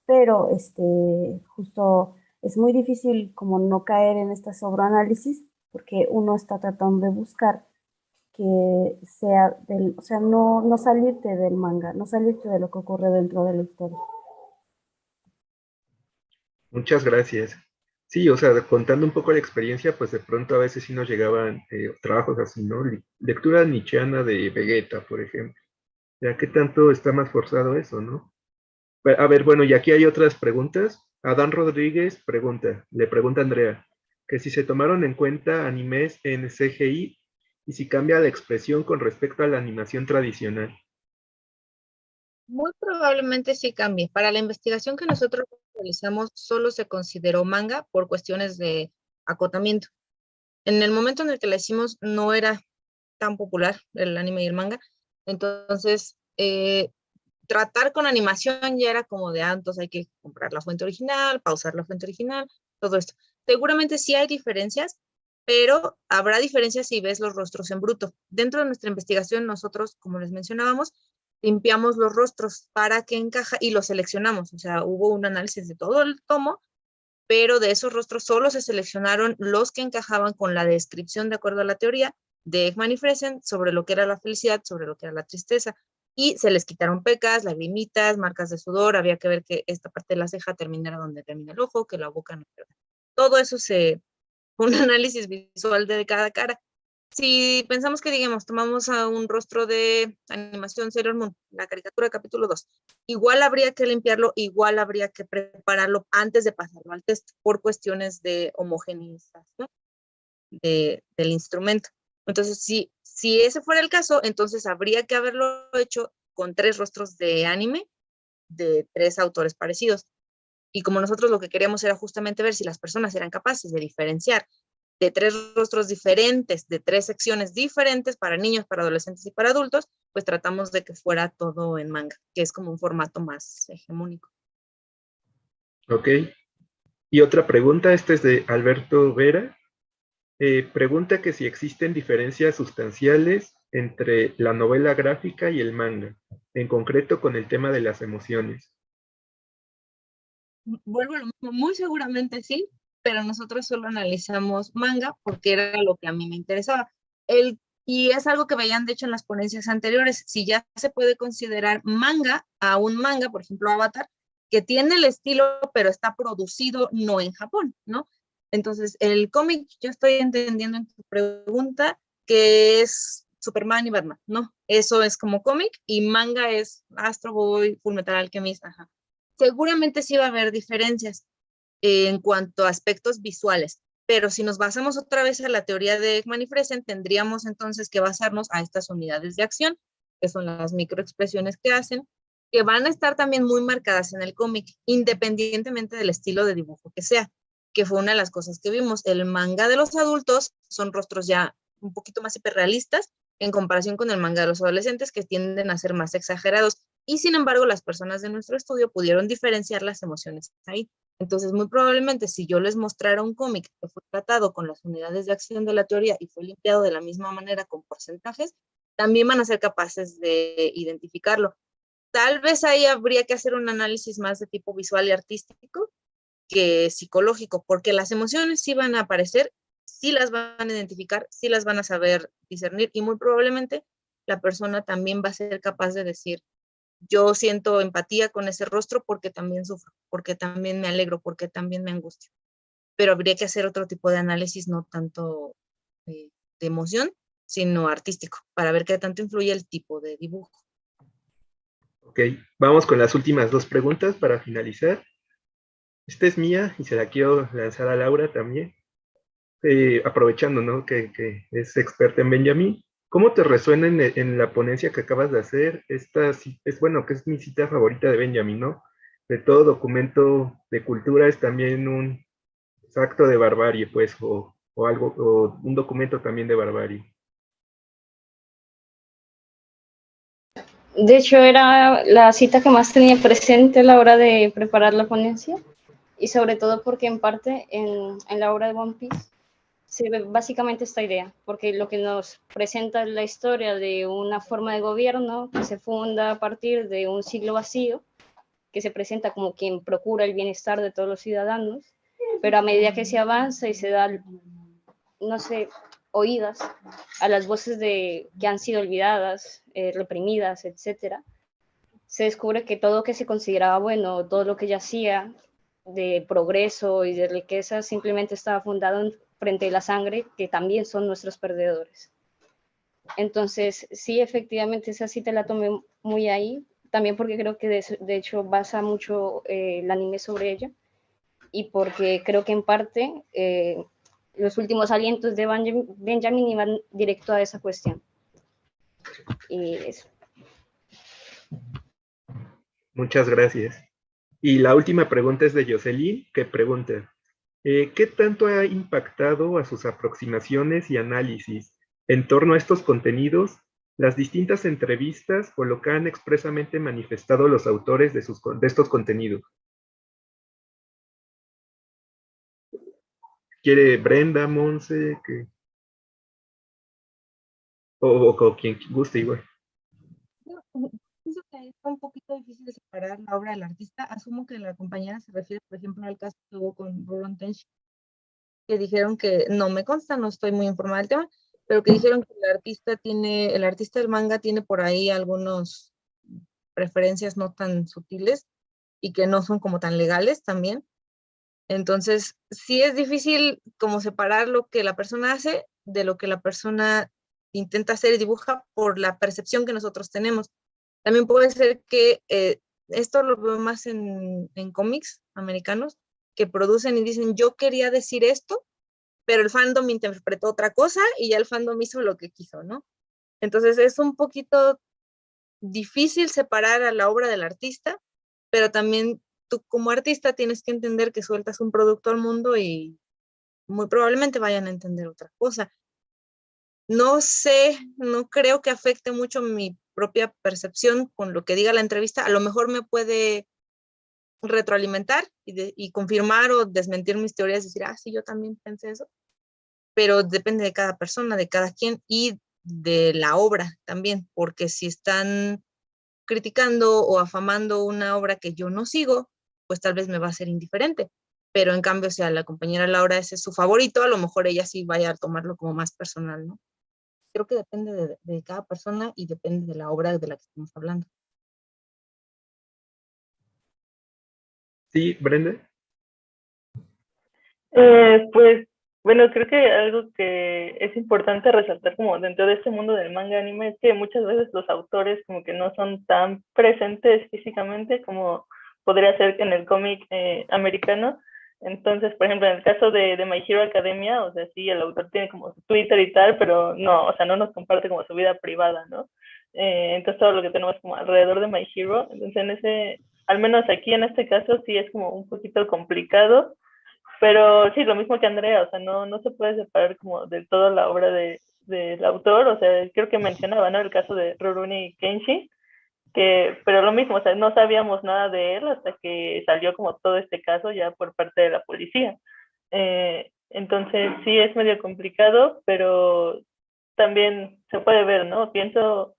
pero justo es muy difícil como no caer en este sobreanálisis porque uno está tratando de buscar que sea o sea, no salirte del manga, no salirte de lo que ocurre dentro de la historia. Muchas gracias. Sí, o sea, contando un poco la experiencia, pues de pronto a veces sí nos llegaban trabajos así, ¿no? Lectura nietzscheana de Vegeta, por ejemplo. Ya que tanto está más forzado eso, ¿no? A ver, bueno, y aquí hay otras preguntas. Adán Rodríguez le pregunta a Andrea, que si se tomaron en cuenta animes en CGI y si cambia la expresión con respecto a la animación tradicional. Muy probablemente sí cambie. Para la investigación que nosotros realizamos, solo se consideró manga por cuestiones de acotamiento. En el momento en el que la hicimos, no era tan popular el anime y el manga. Entonces, tratar con animación ya era como de entonces hay que comprar la fuente original, pausar la fuente original, todo esto. Seguramente sí hay diferencias, pero habrá diferencias si ves los rostros en bruto. Dentro de nuestra investigación, nosotros, como les mencionábamos, limpiamos los rostros para que encaja y los seleccionamos. O sea, hubo un análisis de todo el tomo, pero de esos rostros solo se seleccionaron los que encajaban con la descripción de acuerdo a la teoría de Ekman y Friesen sobre lo que era la felicidad, sobre lo que era la tristeza, y se les quitaron pecas, lagrimitas, marcas de sudor, había que ver que esta parte de la ceja terminara donde termina el ojo, que la boca no. Todo eso un análisis visual de cada cara. Si pensamos que, digamos, tomamos a un rostro de animación Sailor Moon, la caricatura de capítulo 2, igual habría que limpiarlo, igual habría que prepararlo antes de pasarlo al test por cuestiones de homogeneización del instrumento. Entonces, si ese fuera el caso, entonces habría que haberlo hecho con 3 rostros de anime de 3 autores parecidos. Y como nosotros lo que queríamos era justamente ver si las personas eran capaces de diferenciar de 3 rostros diferentes, de 3 secciones diferentes para niños, para adolescentes y para adultos, pues tratamos de que fuera todo en manga, que es como un formato más hegemónico. Ok. Y otra pregunta, esta es de Alberto Vera. Pregunta que si existen diferencias sustanciales entre la novela gráfica y el manga, en concreto con el tema de las emociones? Vuelvo a lo mismo, muy seguramente sí, pero nosotros solo analizamos manga porque era lo que a mí me interesaba. Y es algo que veían, de hecho, en las ponencias anteriores. Si ya se puede considerar manga a un manga, por ejemplo, Avatar, que tiene el estilo, pero está producido no en Japón, ¿no? Entonces, el cómic, yo estoy entendiendo en tu pregunta que es Superman y Batman, ¿no? Eso es como cómic, y manga es Astro Boy, Fullmetal Alchemist, ajá. Seguramente sí va a haber diferencias en cuanto a aspectos visuales, pero si nos basamos otra vez a la teoría de Ekman y Friesen, tendríamos entonces que basarnos a estas unidades de acción, que son las microexpresiones que hacen, que van a estar también muy marcadas en el cómic, independientemente del estilo de dibujo que sea, que fue una de las cosas que vimos. El manga de los adultos son rostros ya un poquito más hiperrealistas en comparación con el manga de los adolescentes, que tienden a ser más exagerados. Y sin embargo, las personas de nuestro estudio pudieron diferenciar las emociones ahí. Entonces, muy probablemente, si yo les mostrara un cómic que fue tratado con las unidades de acción de la teoría y fue limpiado de la misma manera con porcentajes, también van a ser capaces de identificarlo. Tal vez ahí habría que hacer un análisis más de tipo visual y artístico que psicológico, porque las emociones sí van a aparecer, sí las van a identificar, sí las van a saber discernir, y muy probablemente la persona también va a ser capaz de decir, yo siento empatía con ese rostro porque también sufro, porque también me alegro, porque también me angustio. Pero habría que hacer otro tipo de análisis, no tanto de emoción, sino artístico, para ver qué tanto influye el tipo de dibujo. Ok, vamos con las últimas dos preguntas para finalizar. Esta es mía y se la quiero lanzar a Laura también. Aprovechando, ¿no? que es experta en Benjamin. ¿Cómo te resuena en la ponencia que acabas de hacer? Bueno, que es mi cita favorita de Benjamin, ¿no? De todo documento de cultura es también un acto de barbarie, pues, o algo, o un documento también de barbarie. De hecho, era la cita que más tenía presente a la hora de preparar la ponencia, y sobre todo porque en parte en la obra de One Piece se ve básicamente esta idea, porque lo que nos presenta es la historia de una forma de gobierno que se funda a partir de un siglo vacío, que se presenta como quien procura el bienestar de todos los ciudadanos, pero a medida que se avanza y se da, no sé, oídas a las voces que han sido olvidadas, reprimidas, etcétera, se descubre que todo lo que se consideraba bueno, todo lo que ya hacía de progreso y de riqueza, simplemente estaba fundado frente a la sangre, que también son nuestros perdedores. Entonces, sí, efectivamente, esa sí te la tomé muy ahí, también porque creo que de hecho basa mucho el anime sobre ella, y porque creo que en parte los últimos alientos de Benjamin iban directo a esa cuestión. Y eso. Muchas gracias. Y la última pregunta es de Jocelyn, que pregunta, ¿qué tanto ha impactado a sus aproximaciones y análisis en torno a estos contenidos las distintas entrevistas o lo que han expresamente manifestado los autores de estos contenidos? ¿Quiere Brenda, Monse, o quien guste igual? Pienso que ahí está un poquito difícil de separar la obra del artista. Asumo que la compañera se refiere, por ejemplo, al caso que hubo con Rurouni Kenshin, que dijeron que, no me consta, no estoy muy informada del tema, pero que dijeron que el artista del manga tiene por ahí algunas preferencias no tan sutiles y que no son como tan legales también. Entonces, sí es difícil como separar lo que la persona hace de lo que la persona intenta hacer y dibuja por la percepción que nosotros tenemos. También puede ser que esto lo veo más en cómics americanos, que producen y dicen, yo quería decir esto, pero el fandom interpretó otra cosa y ya el fandom hizo lo que quiso, ¿no? Entonces es un poquito difícil separar a la obra del artista, pero también tú como artista tienes que entender que sueltas un producto al mundo y muy probablemente vayan a entender otra cosa. No sé, no creo que afecte mucho mi propia percepción con lo que diga la entrevista. A lo mejor me puede retroalimentar y confirmar o desmentir mis teorías y decir, sí, yo también pensé eso. Pero depende de cada persona, de cada quien, y de la obra también, porque si están criticando o afamando una obra que yo no sigo, pues tal vez me va a ser indiferente. Pero en cambio, si a la compañera Laura ese es su favorito, a lo mejor ella sí vaya a tomarlo como más personal, ¿no? Creo que depende de cada persona y depende de la obra de la que estamos hablando. Sí, Brenda. Pues bueno, creo que algo que es importante resaltar como dentro de este mundo del manga anime es que muchas veces los autores como que no son tan presentes físicamente como podría ser en el cómic americano. Entonces, por ejemplo, en el caso de My Hero Academia, o sea, sí, el autor tiene como su Twitter y tal, pero no, o sea, no nos comparte como su vida privada, ¿no? Entonces todo lo que tenemos como alrededor de My Hero, entonces en ese, al menos aquí en este caso sí es como un poquito complicado, pero sí, lo mismo que Andrea, o sea, no se puede separar como de toda la obra del autor, o sea, creo que mencionaba, ¿no? El caso de Rurouni Kenshin, pero lo mismo, o sea, no sabíamos nada de él hasta que salió como todo este caso ya por parte de la policía. Entonces sí es medio complicado, pero también se puede ver, ¿no? Pienso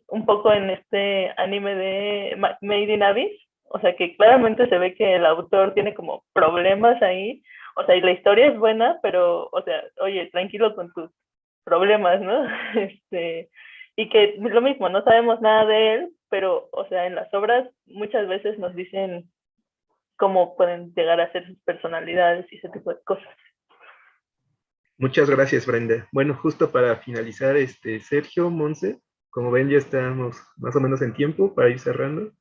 un poco en este anime de Made in Abyss, o sea que claramente se ve que el autor tiene como problemas ahí, o sea, y la historia es buena, pero, o sea, oye, tranquilo con tus problemas, ¿no? Y que lo mismo, no sabemos nada de él, pero, o sea, en las obras muchas veces nos dicen cómo pueden llegar a ser sus personalidades y ese tipo de cosas. Muchas gracias, Brenda. Bueno, justo para finalizar, Sergio, Monse, como ven, ya estamos más o menos en tiempo para ir cerrando.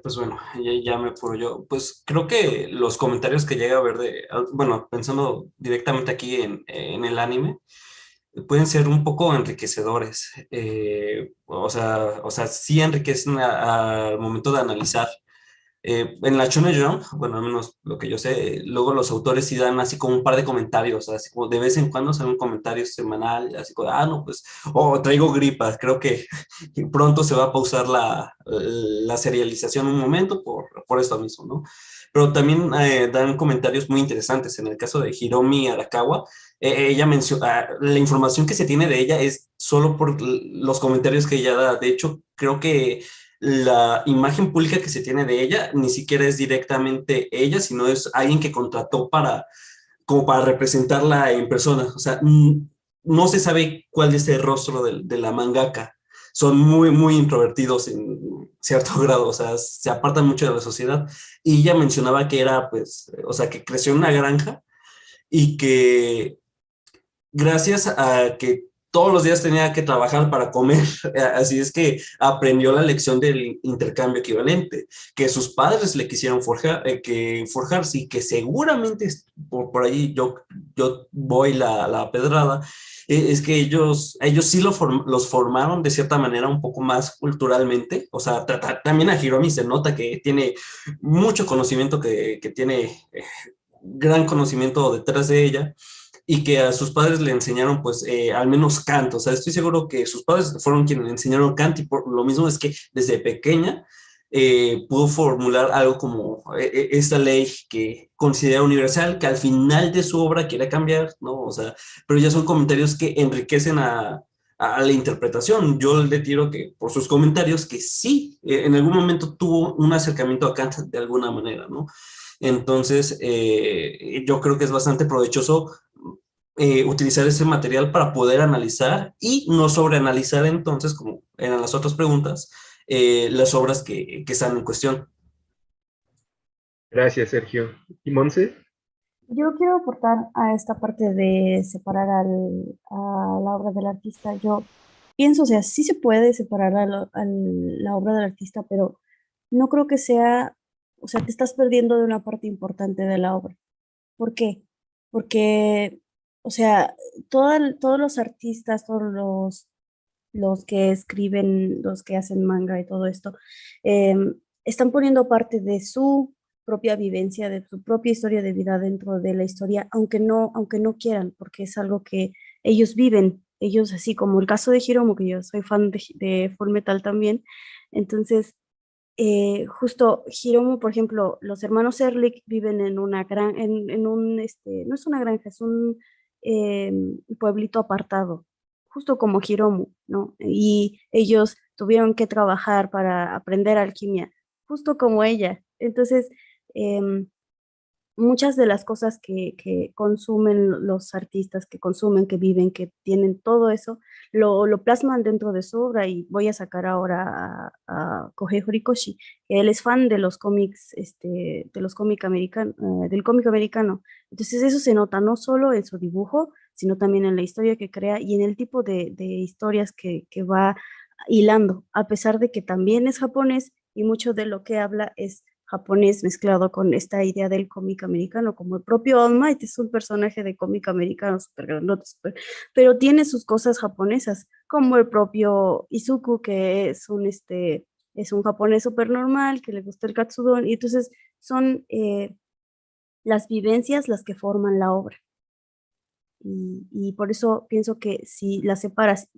Pues bueno, ya me apuro yo. Pues creo que los comentarios que llega a ver bueno, pensando directamente aquí en el anime, pueden ser un poco enriquecedores. O sea, sí enriquecen al momento de analizar. En la Shonen Jump, bueno, al menos lo que yo sé, luego los autores sí dan así como un par de comentarios, así como de vez en cuando sale un comentario semanal, así como, no, pues, traigo gripa, creo que pronto se va a pausar la serialización un momento por esto mismo, ¿no? Pero también dan comentarios muy interesantes. En el caso de Hiromi Arakawa, ella menciona, la información que se tiene de ella es solo por los comentarios que ella da. De hecho, creo que la imagen pública que se tiene de ella ni siquiera es directamente ella, sino es alguien que contrató como para representarla en persona. O sea, no se sabe cuál es el rostro de la mangaka. Son muy, muy introvertidos en cierto grado, o sea, se apartan mucho de la sociedad. Y ella mencionaba que era, pues, o sea, que creció en una granja y que gracias a que todos los días tenía que trabajar para comer, así es que aprendió la lección del intercambio equivalente, que sus padres le quisieron forjarse y que seguramente por ahí yo voy la pedrada, es que ellos sí los formaron de cierta manera un poco más culturalmente, o sea, también a Hiromi se nota que tiene mucho conocimiento, que tiene gran conocimiento detrás de ella, y que a sus padres le enseñaron pues al menos canto. O sea, estoy seguro que sus padres fueron quienes le enseñaron canto, y por lo mismo es que desde pequeña pudo formular algo como esta ley que considera universal, que al final de su obra quiere cambiar, ¿no? O sea, pero ya son comentarios que enriquecen a la interpretación. Yo le tiro que por sus comentarios que sí, en algún momento tuvo un acercamiento a Kant de alguna manera, ¿no? Entonces, yo creo que es bastante provechoso utilizar ese material para poder analizar y no sobreanalizar entonces, como eran las otras preguntas, las obras que están en cuestión. Gracias, Sergio. ¿Y Monse? Yo quiero aportar a esta parte de separar a la obra del artista. Yo pienso, o sea, sí se puede separar la obra del artista, pero no creo que sea, o sea, te estás perdiendo de una parte importante de la obra. ¿Por qué? Porque, o sea, todos los artistas, los que escriben, los que hacen manga y todo esto, están poniendo parte de su propia vivencia, de su propia historia de vida dentro de la historia, aunque no quieran, porque es algo que ellos viven, ellos así como el caso de Hiromu, que yo soy fan de Full Metal también. Entonces, justo Hiromu, por ejemplo, los hermanos Erlich viven en una gran, en un, no es una granja, es un pueblito apartado, justo como Hiromu, ¿no? Y ellos tuvieron que trabajar para aprender alquimia, justo como ella. Entonces, muchas de las cosas que consumen los artistas, que consumen, que viven, que tienen todo eso, lo plasman dentro de su obra. Y voy a sacar ahora a Kohei Horikoshi, que él es fan de los cómics, de los cómics americanos, del cómic americano. Entonces eso se nota no solo en su dibujo, sino también en la historia que crea y en el tipo de historias que va hilando, a pesar de que también es japonés y mucho de lo que habla es japonés mezclado con esta idea del cómic americano, como el propio All Might es un personaje de cómic americano súper grandote, pero tiene sus cosas japonesas, como el propio Izuku, que es un japonés súper normal, que le gusta el katsudon, y entonces son las vivencias las que forman la obra. Y por eso pienso que si las separas,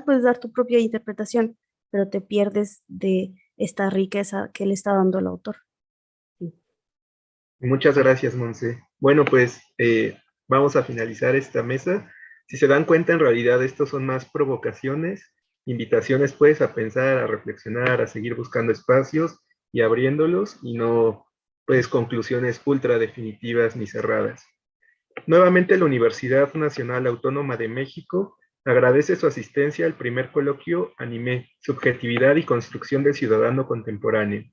puedes dar tu propia interpretación, pero te pierdes de esta riqueza que le está dando el autor. Muchas gracias, Monse. Bueno, pues vamos a finalizar esta mesa. Si se dan cuenta, en realidad estos son más provocaciones, invitaciones pues a pensar, a reflexionar, a seguir buscando espacios y abriéndolos, y no pues conclusiones ultra definitivas ni cerradas. Nuevamente, la Universidad Nacional Autónoma de México agradece su asistencia al primer coloquio Anime, Subjetividad y Construcción del Ciudadano Contemporáneo.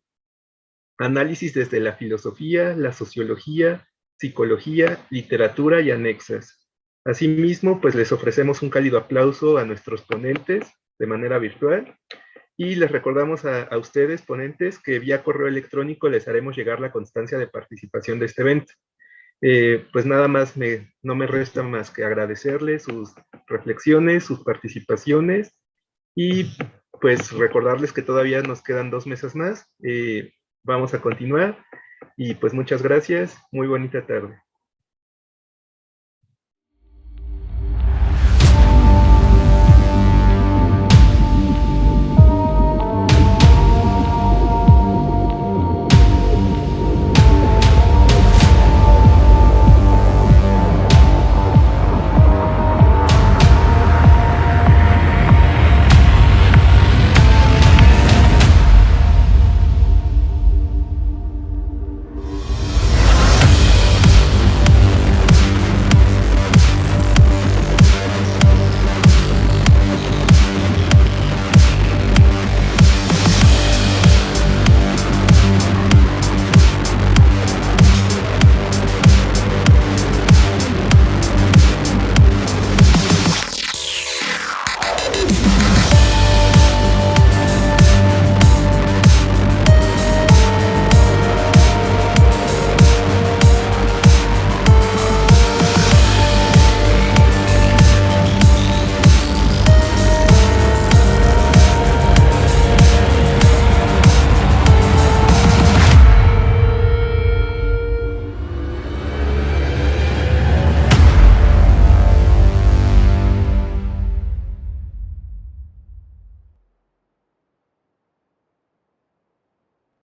Análisis desde la filosofía, la sociología, psicología, literatura y anexas. Asimismo, pues les ofrecemos un cálido aplauso a nuestros ponentes de manera virtual y les recordamos a ustedes, ponentes, que vía correo electrónico les haremos llegar la constancia de participación de este evento. Pues nada más no me resta más que agradecerles sus reflexiones, sus participaciones y pues recordarles que todavía nos quedan 2 mesas más. Vamos a continuar y pues muchas gracias, muy bonita tarde.